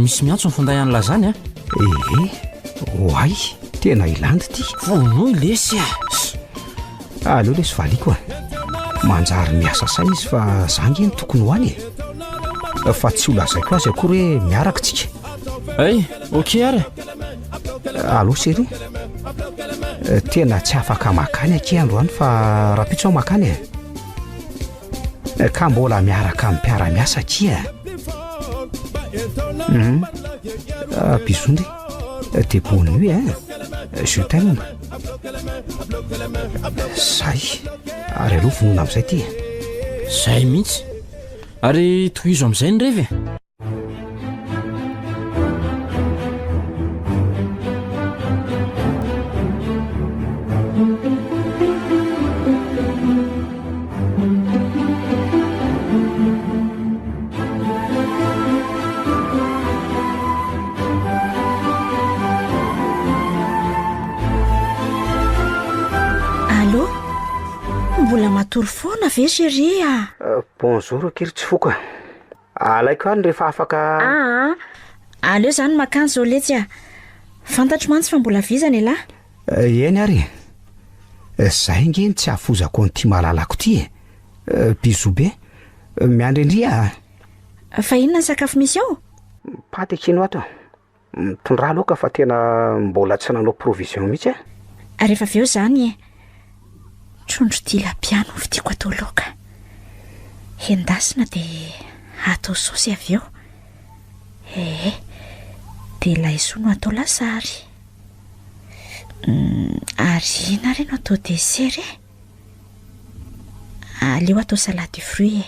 misy miantso ny finday an'lahy zany hoay tena ilandy ty vonoy lesy aleo lesy valiko manjary miasa say izy fa zangy eny tokony ho any fa tsy olazaiko azy akory hoe miaraka tsika. ay ok ary alo séri tena tsy afaka makany aky androany fa rapitso ao makany ka mbola miaraka amin'ny mpiara-miasa kia bizondry de bonne nuit je t'aime zay ary aloha vonona amin'izay ty zay mihitsy ary tohizo amin'izay ny revy mbola matory foana ve chérie bonjour kiry tsy foka alaiko any rehefa afaka aleo zany makany zao letsy fantatro mantsy fa mbola vizany lahy eny ary zay ngeny tsy afozako ny ty mahalalako ty biso be miandry indria fa inona ny sakafo misy ao paty kino ato mitondra loka fa tena mbola tsy nanao provision mihitsy rehefa aveo zany trondro tilapiano fitiako atao loka endasina de atao sosy aveo de laisoa no atao lasary ary ina reno atao desert aleo atao salade de fruit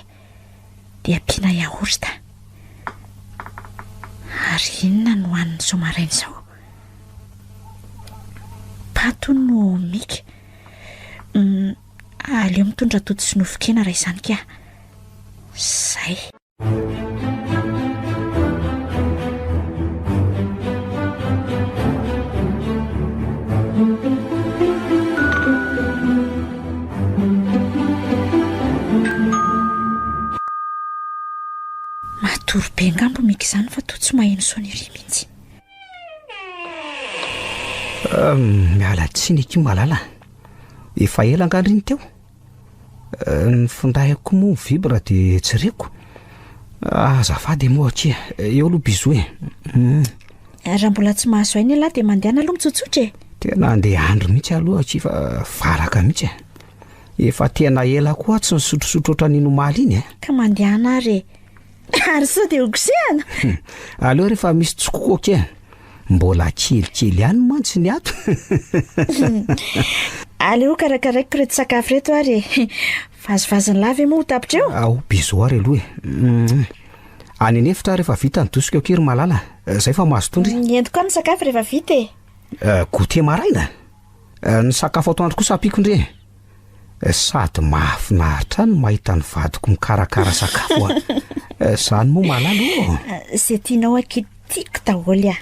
de ampiana yaourt ary inona no hoaniny somarainy zao pato no mika aleo mitondra toto sy nofokena raha izany ka zay matory be ngambo mika izany fa to tsy maheno soaniry mihitsy miala tsiny ki malala efa ela angandriny teo ny fondahiko moa vibra de tsy reko azafady moa akia eo aloha bizo raha mbola tsy mahazo ainy lahy de mandehana aloha mitsotsotra tena andeha andro mihitsy aloha aky fa varaka mihitsy efa tena ela koa tsy nisotrosotro oatra ninomaly iny ka mandehana ary sao de hokosehana aleo rehefa misy tsokoko akia mbola kelikely ihany mantsy ny ato aleo karakaraiko reto sakafo reto ary vazovazony lava moa ho tapitra eo ao bizo ary aloha any anefitra rehefa vita nydosika eo kiry malala zay fa mahazo tondry ento koa ny sakafo rehefa vita goûter maraina ny sakafo atoandro kosa ampiko ndre sady mahafinaritra no mahita ny vadiko mikarakara sakafo zany moa malala zay tianao akitiako daholo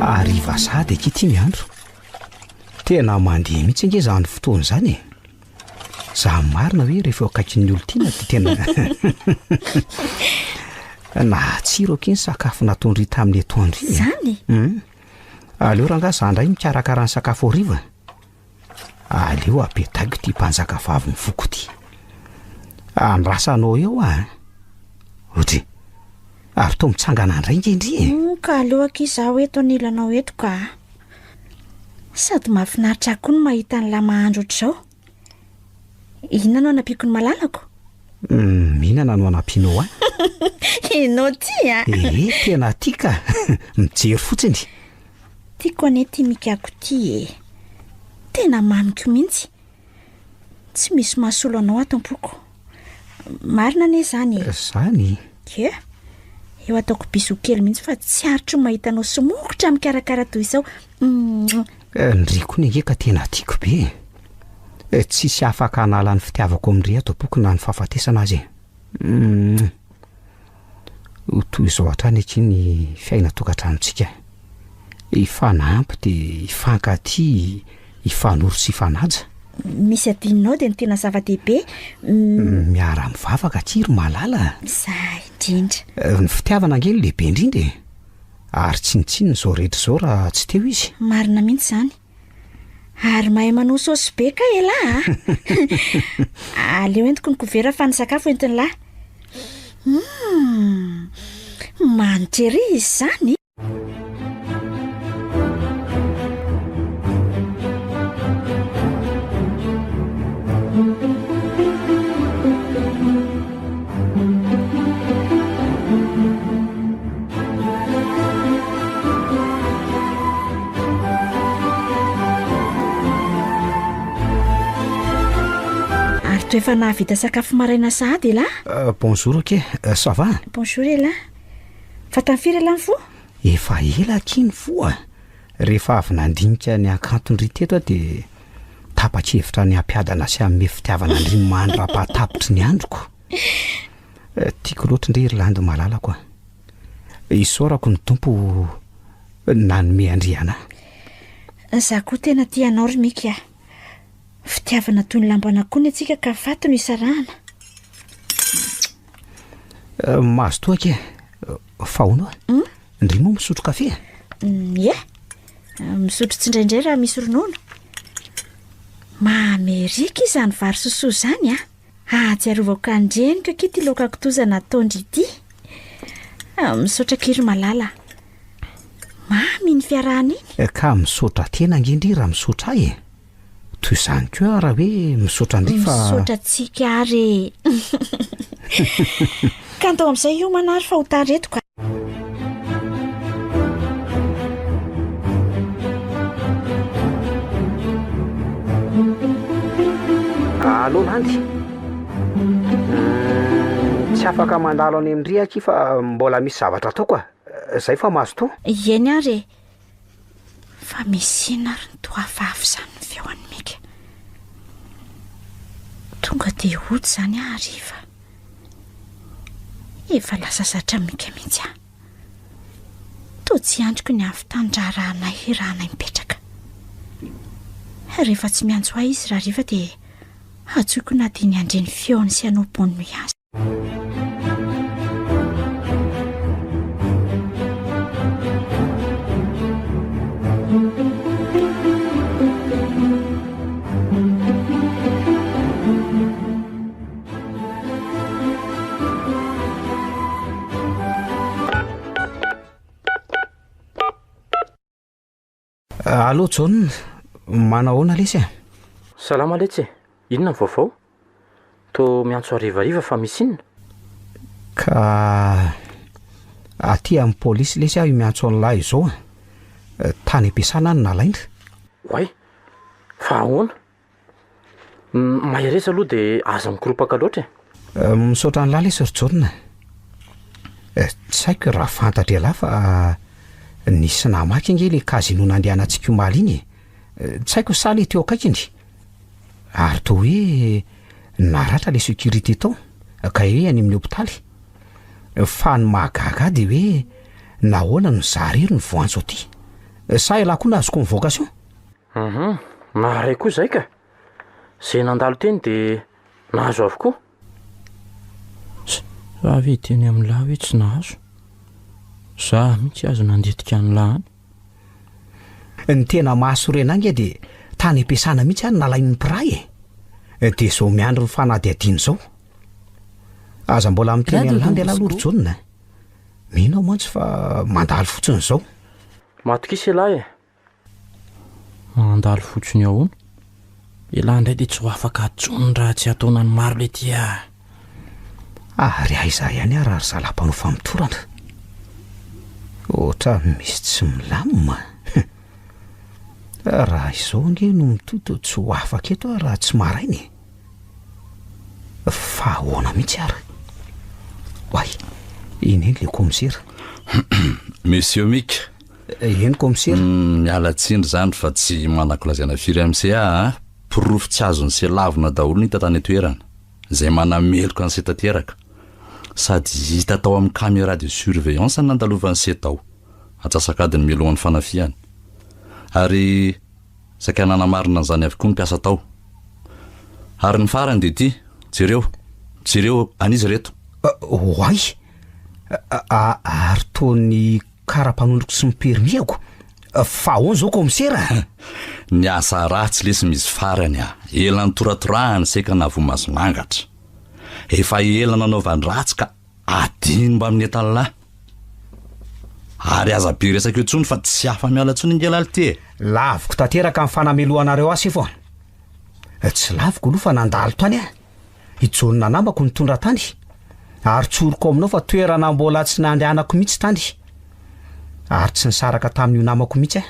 ariva sady akity miandro tena mandeha mihitsy nge zany fotoana zany za marina hoe rehefa akaikin'ny olotiana de tena natsiro aky ny sakafo natondry tamin'ny atoandro zany aleo raha nga zandray mikarakara ny sakafo ariva aleo apetaiko ty mpanjaka vavy ny foko ty andrasanao eo otry ary to mitsangana andray ngendry ka aloha izaho eto anilanao eto ka sady mahafinaritra koa no mahita ny lahy mahandro ohatr'izao inona no anapiako ny malalako mihinana no anampianao inao ty tena ty ka mijery fotsiny tiako ane ty mikako ty tena mamiko mihitsy tsy misy mahasolo anao atampoko marina ane zany ke eo ataoko biso kely mihitsy fa tsy aritro mahita anao somokotra mikarakara toy izao ndriko ny ngeka tena tiako be tsisy afaka hanala ny fitiavako amindre ato boky na ny fahafatesana azy toy izao hatrany aky ny fiaina tokantramontsika ifanampy de ifankaty ifanoro sy ifanaja misy adininao de ny tena zava-dehibe miara mivavaka kiry malala za indrindra ny fitiavana angely lehibe indrindra ary tsinitsiny zao rehetra zao raha tsy teo izy. Marina mihitsy zany. Ary mahay manao saosy be ka elahy aleo entiko ny kovera fa ny sakafo entiny lahy. Manitra ery izy zany. Efa nahavita sakafo maraina sahady lahy. Bonjour ke, ça va? Bonjour lahy. Fa tamfiry lahy fo? Efa ela kiny fo a. Rehefa avy nandinika ny akantony teto dia tapa-kevitra ny ampiadana sy amin'ny fitiavana Andriamanitra raha-pahatapitry ny androko. Tiako loatra ndre Irlandy malalako. Isaorako ny tompo nanome andriana. Za koa tena tianao ry mika. Fitiavana toy ny lambana koa ny atsika ka fato no isarahana. Mazo toa ke. Fahono a? Ndry moa misotro kafe? Ie. Misotro tsindraindray raha misy ronono. Mamerika izany vary sosoa zany a. Atsiarovako andrenika kity laoka kitoza nataondry ity. Misaotra kiry malala. Mamy ny fiarahana iny. Ka misaotra tena ngendry raha misaotra ahy. Toy izany koa raha hoe misaotra ndry fa misaotra tsika ary. Kantao amin'izay io manary fa ho tareto ka. Allo Landy. Tsy afaka mandalo any amin'ny riaky fa mbola misy zavatra ataoko a. Zay fa mazo to. Eny ary. Fa misy ina ry toafafy zany ny feoan'ny mika. Tonga dia hody zany hariva. Efa lasa zatra mika mihitsy a. To tsy andriko ny avy tandraranay rahanay mipetraka. Rehefa tsy miantso ahy izy raha riva dia atsoiko na dia ny andreny feony sy anao bonne nuit azy. Allô John, manahoana lesy a? Salama letsy. Inona ny vaovao? To miantso harivariva fa misy inona? Ka aty amin'ny polisy lesy aho miantso an'lahy izao a. Tany ampiasana ny nalaina. Way, fa ahoana? Maheretsa aloha dia aza mikoropaka loatra. Misaotra ny lahy lesy ry John. Tsy haiko raha fantatra lahy fa nisy namaky ange le kazino nandehanantsika omaly iny. Tsy haiko saly teo akaikiny. Ary toa hoe naratra le sécurité tao ka hoe any amin'ny hôpitaly. Fa ny mahagaga dia hoe nahoana no zarery ny voantso aty. Sa ela koa nahazo convocation? Maharay koa zay ka. Zay nandalo teny dia nahazo avokoa. Za ve teny amin'ny lahy hoe tsy nahazo. Za mihitsy azo nandetika ny lahy. Ny tena mahasorenangy dia tany ampiasana mihitsy any nalain'ny piray dia zao miandro ny fanadihadiany zao. Aza mbola miteny an'lany aloha ry John. Mino aho mantsy fa mandalo fotsiny zao. Matokisa lahy. Mandalo fotsiny ahoana? Ilahy indray dia tsy ho afaka atsony raha tsy ataona ny maro le tia. Ary aiza ihany raha ry zalam-panao famitorana. Ohatra misy tsy milamina. Raha izao nge no mitoto tsy ho afaka eto raha tsy marainy. Fa ahoana mihitsy ary. Way, iny eny le commissaire. Monsieur Mick. Eny commissaire. Miala tsindry zany fa tsy manako lazaina firy MCA. Pirofo tsy azony sy lavina daholo ny hita tany toerana. Zay manameloka ny setateraka. Sady hita tao amin'ny caméra de surveillance nandalovan'ny setao. Atsasakadiny milohan'ny fanafiany. Ary sakanana marina an'izany avokoa ny mpiasa tao. Ary ny farany dia ity, jereo anizy reto. Hoay, ary toa ny kara-panondroko sy mipermiako fa hoany zao komisera ny asa ratsy lesy misy farany elany toratorahany seka na vomasomangatra efa elana anaovandratsy ka adiny mba amin'ny etalalahy ary aza be resaka eo tsony fa tsy hafa miala tsony ingelaly ty laviko tanteraka amin'ny fanameloanareo asy fo tsy laviko aloha fa nandalo tany hijonona namako nitondra tany ary tsoroko aminao fa toerana mbola tsy nandehanako mihitsy tany ary tsy nisaraka tamin'io namako mihitsy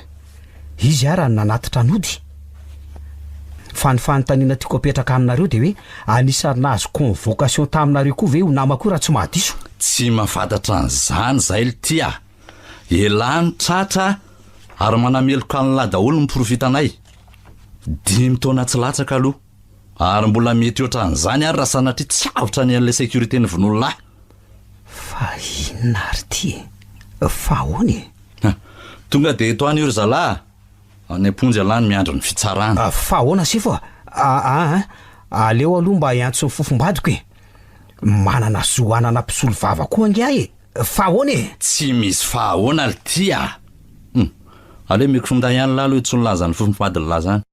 izy raha nanatitra anody fa ny fanontaniana tiako apetraka aminareo dia hoe anisany nahazo convocation taminareo koa ve ho namako io raha tsy mahadiso tsy mahafantatra an'izany zay tya elany tratra ary manameloka an'lahy daholo ny profitanay 5 taona tsy latsaka aloha ary mbola mety oatra an'izany ary raha sanatria tsy avotra ny an'ilay sécurité ny von'ololahy fa inona ary ty fa hoany tonga dia eto any io ry zalahy any amponjy alany miandro ny fitsarana fa hoana sifo aleo aloha mba hiantso ny fofombadiko manana zoanana mpisolo vava koa angiahy fa hoany tsy misy fahahoana ly tya aleo meko fonda ihany lalo etsy ny laza ny fofombady ny lazany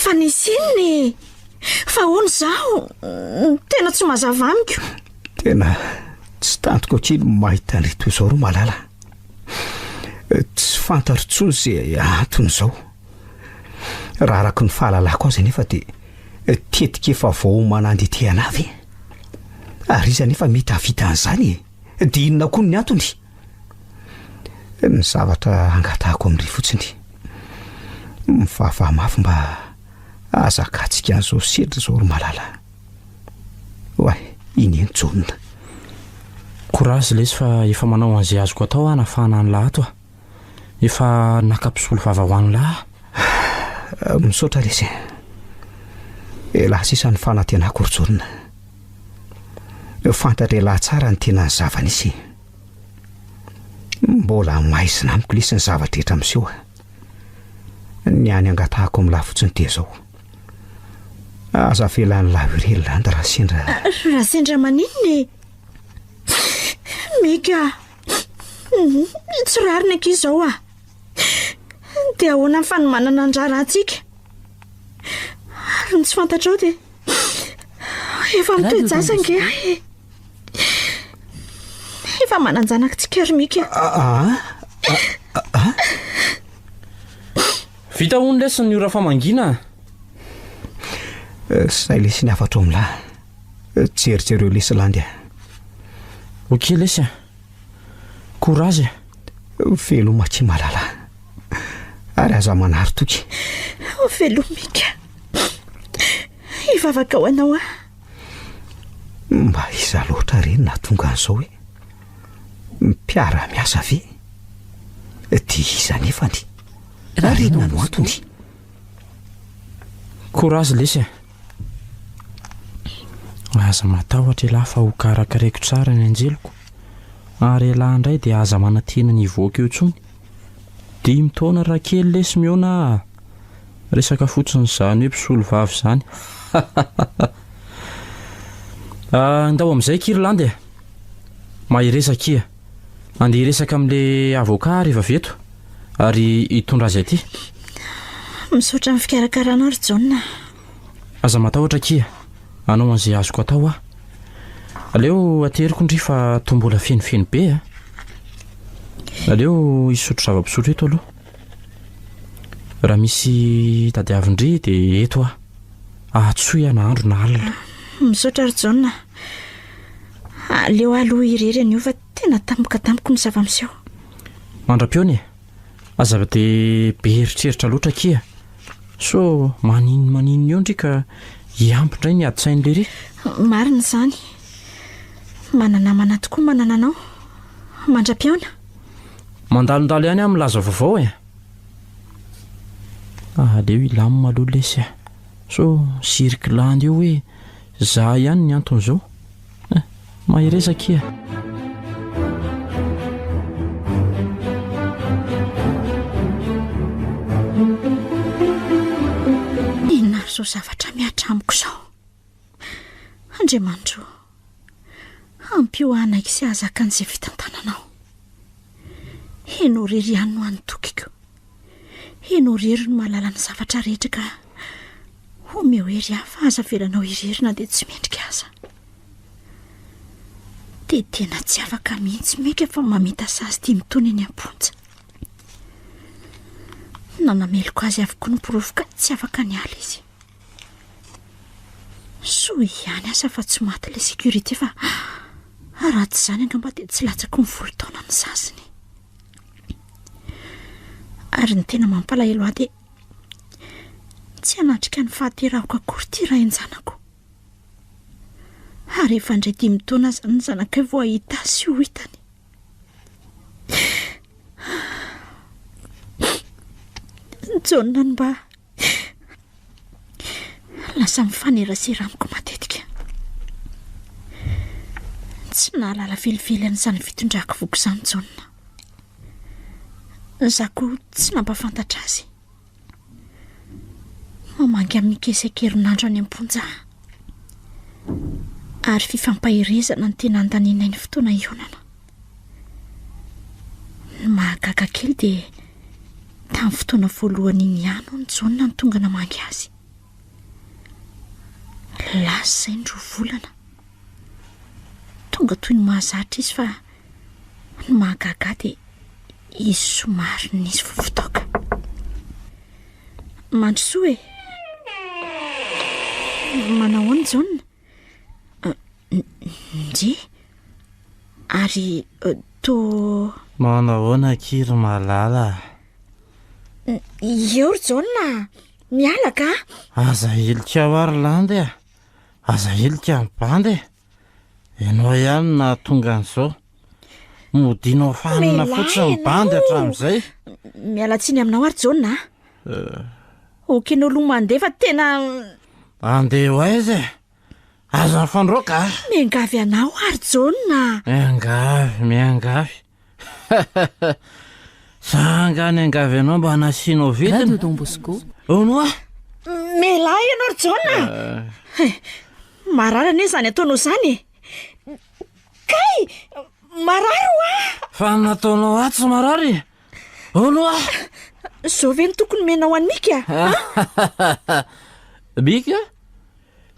fa nisinny fa hoany zaho tena tsy mazava amiko tena tsy tantoko kely mahita nrito izao ro malala tsy fantaro tsony zay antony izao raha araka ny fahalalako azy nefa dia tetika efa vao manandety anavy ary izy nefa mety havita an'izany dia inona koa ny antony ny zavatra angatahako amin'ry fotsiny mifahafahamafy mba azakatsika an'izao sedra zao ro malala oay iny eny jonona korazy lesy fa efa manao an'izay azoko atao hanafahana ny lahato efa nakapisolo vava ho any lahy misaotra lesy lahy sisa ny fanatenako ry jonona fantatra lahy tsara ny tena ny zavanisy mbola maizina amiko lesy ny zavatra etra amin'izao ny any angatahako amin'ny lahy fotsiny te zao aza felan'ny lahy irelona raha sendra maninony mika tsy rarina ankizy zao dia ahoana ny fanomanana andrara antsika ary ny tsy fantatra ao dia efa mitoejazange efa mananjanakitsika ry mika vita hony lesy ny ora famangina zay lesy ny afatra ao amin'lahy jerijereo lesy landy okey lesy korazy velomatsy malala ary aza manary toky velomika ivavaka ao anao mba iza loatra reny na tonga an'izao hoe mpiara miasa ve dia iza nefany raha renona no antony korazy lesy aza matahotra lahy fa ho karakaraiko tsara ny anjeloko ary lahy indray dia aza manantena ny voaka eo tsony 5 taona raha kely lesy miona resaka fotsiny izany hoe mpisolo vavy izany ndao amin'izay Kirlandy mahiresaka andeha resaka amin'ilay avoka rehefa veto ary hitondra azy aty misaotra amin'ny fikarakarana ry John aza matahotra anao an'izay azoko atao aleo ateriko ndry fa tombola fenifeny be aleo hisotro zava-pisotro eto aloha raha misy tadiavindry dia eto atsoy anaandro na alina misaotra ry Jaona. Aleo aloha irery an'io fa tena tampoka ny zava-miseho. mandra-piony azava-dia be eritreritra loatra kia so maninona eo ndrika hiampindray ny adi-tsain'lery. Marina izany. Mananamana tokoa manananao mandra-piona. Mandalondalo ihany amin'ny laza vaovao aleo ilamina aloha lesy so sirikilany eo hoe za ihany ny anton'izao mahirezakia. Inona ry zao zavatra miatra amiko izao. Andriamanitro, ampio anaiky sy azaka an'izay fitantananao. Hainao rery ihany no anotokiko. Hainao rery no mahalala ny zavatra rehetra ka omeo ery fa aza velanao irery na dia tsy mendrika aza. Dia tena tsy afaka mihitsy meka fa mamita sazy tia mitony eny am-ponja. Nanameloko azy avokoa ny porofoka tsy afaka niala izy. Soa ihany asa fa tsy maty ilay sécurité fa ratsy izany angamba dia tsy latsako ny folo taona ny sasiny. Ary ny tena mampalahelo ahy dia tsy hanatrika ny fahaterahako akory ty raha enjanako. Ary efa indray 5 taona aza ny zanakay vao ahita sy ho hitany. Jaona mba lasa mifanerasera amiko matetika. Tsy nahalala velively an'izany fitondrako voko izany Jaona. Zako tsy nampafantatra azy. Mamangy amin'ny kesakerinandro any am-ponja. Ary fifampahirezana ny tena andaninay ny fotoana ionana. Ny mahagaga kely dia tamin'ny fotoana voalohany iny ihany ny Jaona ny tonga namangy azy. Lasa izay ny 2 volana. Tonga toy ny mahazatra izy fa ny mahagaga dia izy somary nisy fofotoaka. Mandrosoa manao any Jaona? Nje? Ary manahoana kiry malala? Eo ry Jaona, miala ka? Aza helika ary landy aza helika ny bandy ianao ihany na tonga an'izao modinao fanina fotsiny ny bandy hatramin'izay. Miala tsiny aminao ary Jaona. Okenao aloha mandeha fa tena andeha ho aiza aza nyfandroaka. Miangavy anao ary Jaona. Miangavy sangany angavy anao mba nasianao vidiny. Onoa Melahy ianao ry Jaona. Marary anie izany ataonao izany. Kay marary hoa. Fa nataonao atsy marary. Onoa Zao ve ny tokony menao any mika? Mika?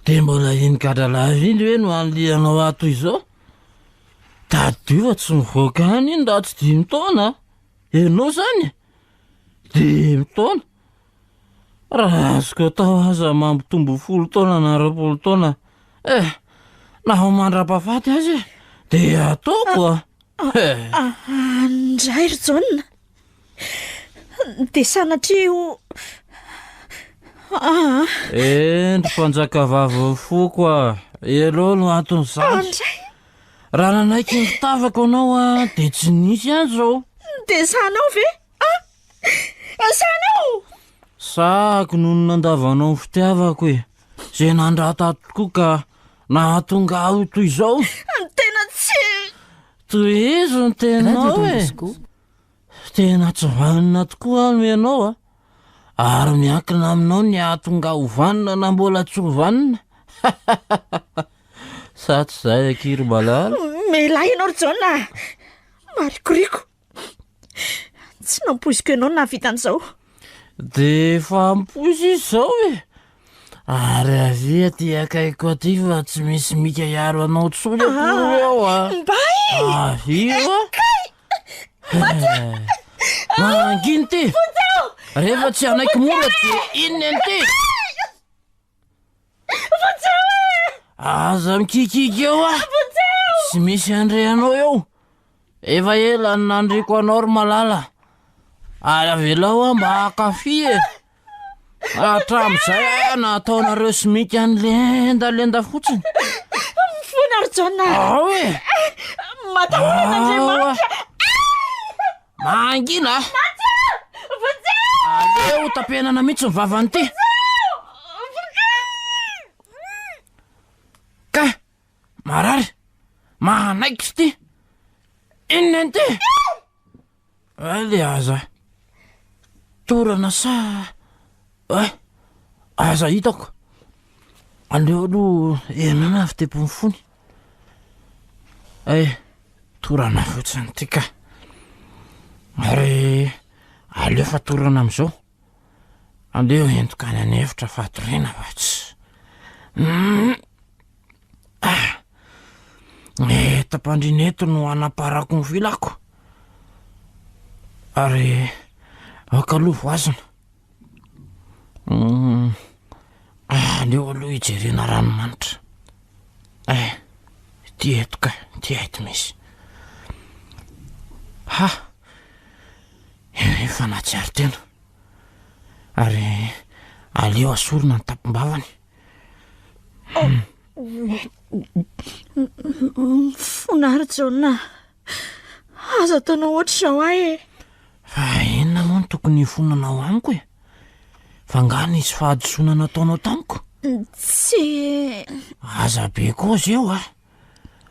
Dia mbola iny gadalahy iny hoe no anlianao ato izao. Tadiova tsy mivoaka any iny raha tsy 5 taona. Ianao izany 5 taona. Raha azoko atao aza mampitombo 10 taona na 20 taona. Na ho mandra-pahafaty azy dia ataoko. Andray ry Jaona. Dia sanatria ho Endry mpanjaka vavy foko elo no anton'izany. Raha nanaiky ny fitavako anao dia tsy nisy any izao. Dia sanao ve? Sanao? Sahako noho ny nandavanao ny fitiavako izay nandrata tokoa ka nahatonga aho toy izao. Tena tsy tohizo ny tenao tena tsy vanina tokoa no ianao ary miankina aminao ny ahatonga ho vanina na mbola tsy ho vanina. Sa tsy izay akiry malala. Melahy ianao ry Jaona. Marikoriko. Tsy nampoiziko ianao na vita an'izao. Dia efa mpoizy izao ary avia ty akaiko aty fa tsy misy mika hiaro anao tsony akory eo Mbay! Avio manginy ty. rehefa tsy anaiky mora de inona anty aza mikikiky eo a tsy misy andreanao eo efa ela ny nandriko anao ry malala ary avelao a mba akafi e atram'izay na ataonareo simika ny lendalenda fotsiny mifona ry jona ao e matahoran'andriamanitra mangina aleo tapenana mihitsy mivavany ty ka marary mahanaikitsy ty inona anty le aza torana sa aza hitako aleo aloha enana fitepony fony torana fotsiny ty ka ary aleo fa torana am'izao aleo entokany any hevitra fahatorena fa tsy tapandrineto no anaparako ny vilako ary akaloha voazina aleo aloha hijerena ranomanitra ty etoka ty aito misy efa natsiary tena ary aleo asorona ny tapimbavany fonary jona aza ataonao ohatr' izao ahy fa enona moa no tokony hifonanao amiko e fa ngana izy fahadisona nataonao tamiko tsy aza be koa zeo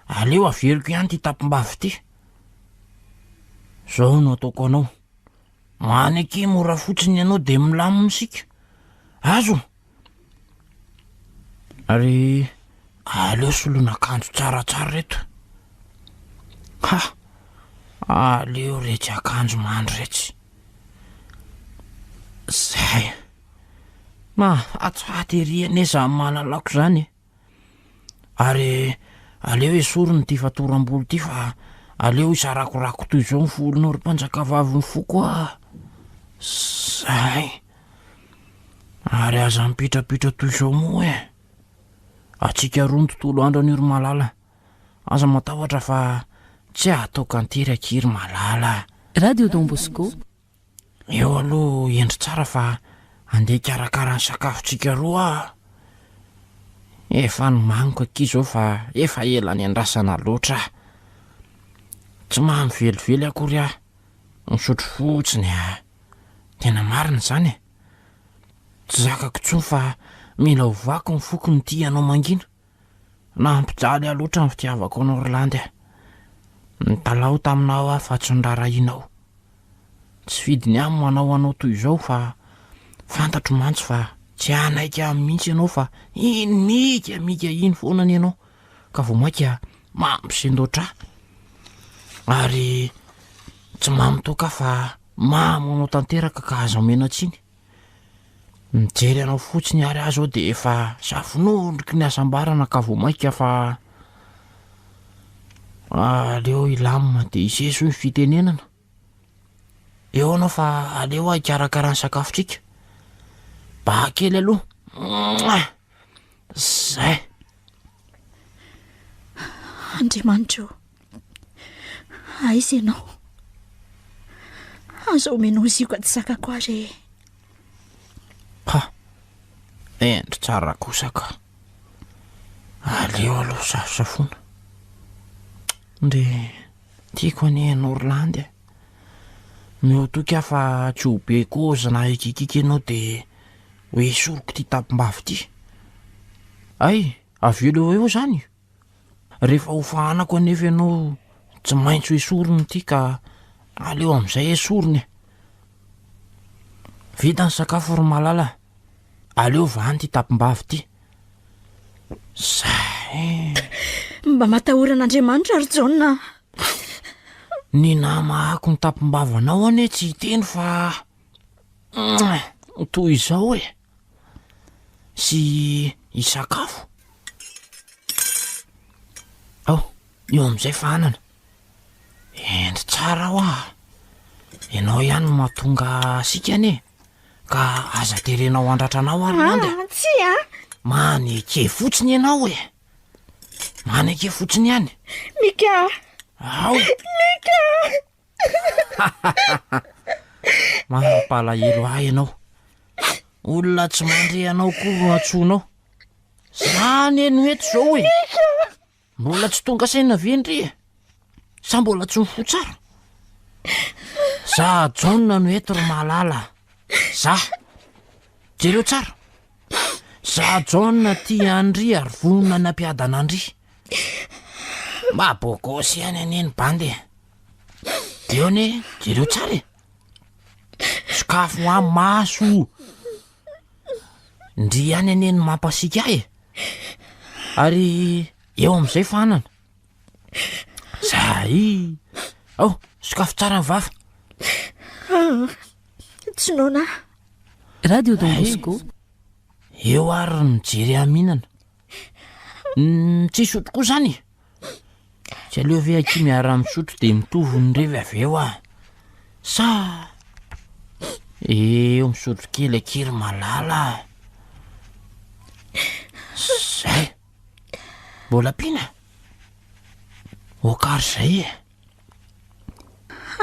aleo averiko ihany ty tapimbavy ty zao no ataoko anao maneky mora fotsiny ianao de milaminy sika azo ary aleo solon'akanjo tsaratsara reto aleo retsy akanjo mandro retsy zay atsoateriane za malalako zany ary aleo esorony ty fatoram-bolo ty fa aleo isarakorako toy zao mifolonao ry mpanjakavavy ny foko zay ary aza mipitrapitra toy zao moa atsika roa ny tontolo andro an'io ry malala aza matahotra fa tsy ataoko antery ry malala radio Don Bosco eo aloha endry tsara fa andeha karakara ny sakafotsika roa efa nomaniko aky zao fa efa ela ny andrasana loatra tsy maha mivelively akory misotro fotsiny tena marina zany tsy zakako tsony fa mila ovako ny fokony ty anao mangina na ampijaly aloatra ny fitiavako anao Orlandy nitalao taminao fa tsy nirarahinao tsy fidiny amy manao anao toy izao fa fantatro mantsy fa tsy anaiky amy mihitsy ianao fa iny mika iny foana ny ianao ka vo maika mampisendotra ary tsy mamitoka fa mamanao tanteraka ka azo menatsiny mijery anao fotsiny ary azo de efa safinondriky ny asambarana ka vo maika fa aleo ilamina de iseso ny fitenenana eo anao fa aleo ikarakara ny sakafotsika bakely aloha zay Andriamanitra aiza ianao azo omenao zioka tsy sakako ary endry tsara kosaka aleo aloha safosafona nde tiako any en Orlandy miotoky afa tsy ho be koza na ikikiky ianao de hoe soroko ty tapimbavy ty avelo eo zany rehefa hofahanako anefa ianao tsy maintsy esorony ty ka aleo am'izay esorony vita ny sakafo ry malala aleo vany ty tapimbavy ty zay mba matahoran'Andriamanitra ry Jona ny namahako ny tapimbavanao ane tsy hiteny fa toy izao sy isakafo eo am'izay fanana endry tsara ianao ihany mahatonga asika ane ka aza terenao andratranao ary nandy tsy a maneke fotsiny ianao e maneke fotsiny ihany mika ao mika mampalahelo ahy ianao olona tsy mandre anao koa ro atsoinao zany eny eto zao e mbola tsy tonga saina vendry e sa mbola tsy mifo tsara za jaona no eto ro mahalala za jereo tsara za jaona tia andry ary vonona nampiadana andry mabokosy ihany aneny bandy eo ne jereo tsara e sakafo a maso ndry ihany aneny mampasika ahy e ary eo am'izay fanana zay ao sakafo tsara ny vava tsy nona radio Don Bosco eo ary mijery aminana tsy sotro koa zany tsy aleo ve aky miara misotro de mitovy ny revy avy eo ah sa eo misotro kely akery malala zay mbola pina okary zay e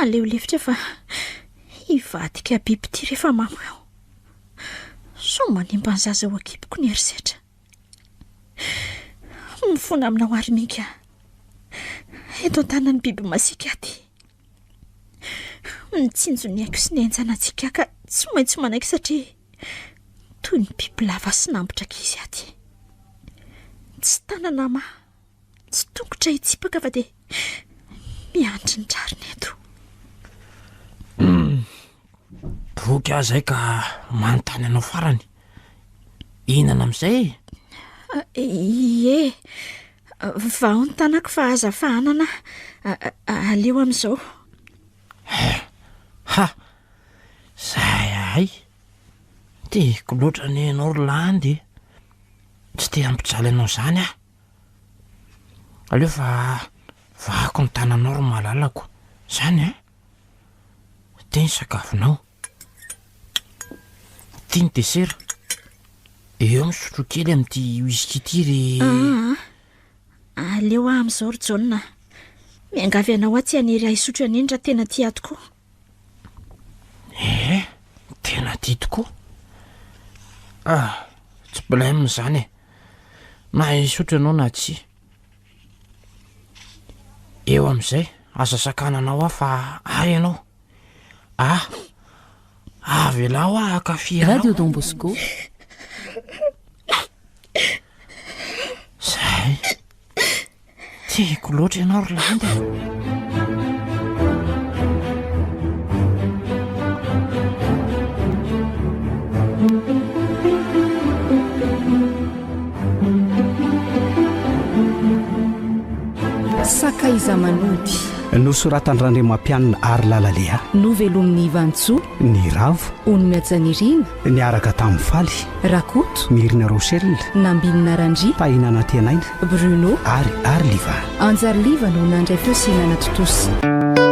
aleolevitra fa hivadika biby ty rehefa mamo eo so manimba ny zaza ho akipoko ny erisetra mifona aminao ary mika eto an-tanany biby masika aty mitsinjo ny haiko sy ny enjanantsika ka tsy maintsy manaiky satria toy ny biby lava sy nambotraka izy aty tsy tananama tsy tongotra hitsipaka fa de miandry ny trariny eto voky aho zay ka manontany anao farany inana am'izay ie vao ny tanako fa aza fahanana aleo am'izao ha zay ay tiako loatra ny anao ro landy tsy te ampijaly anao zany ah aleo fa vako ny tananao ro malalako zany a teny sakafonao tia ny desera eo misotro kely am'ty whisky ry aleo ah am'izao ry jaona miangavy anao a tsy hanery ahisotro an'iny raha tena tia tokoa tena tia tokoa tsy blème zany e na hisotro anao na tsy eo am'izay aza sakananao ah fa ay ianao avy lao ah akafianao radio Don Bosco zay tiako loatra ianao ro landy sakaiza manody nosoratan'Andriamampianina ary lalalea novelomin'ny Ivantsoa ny ravo ony miatsanirina niaraka tamin'ny faly rakoto mirina Rochelle nambinina randria tahinana tenaina Bruno ary liva anjary liva no nandray feo sinana totosi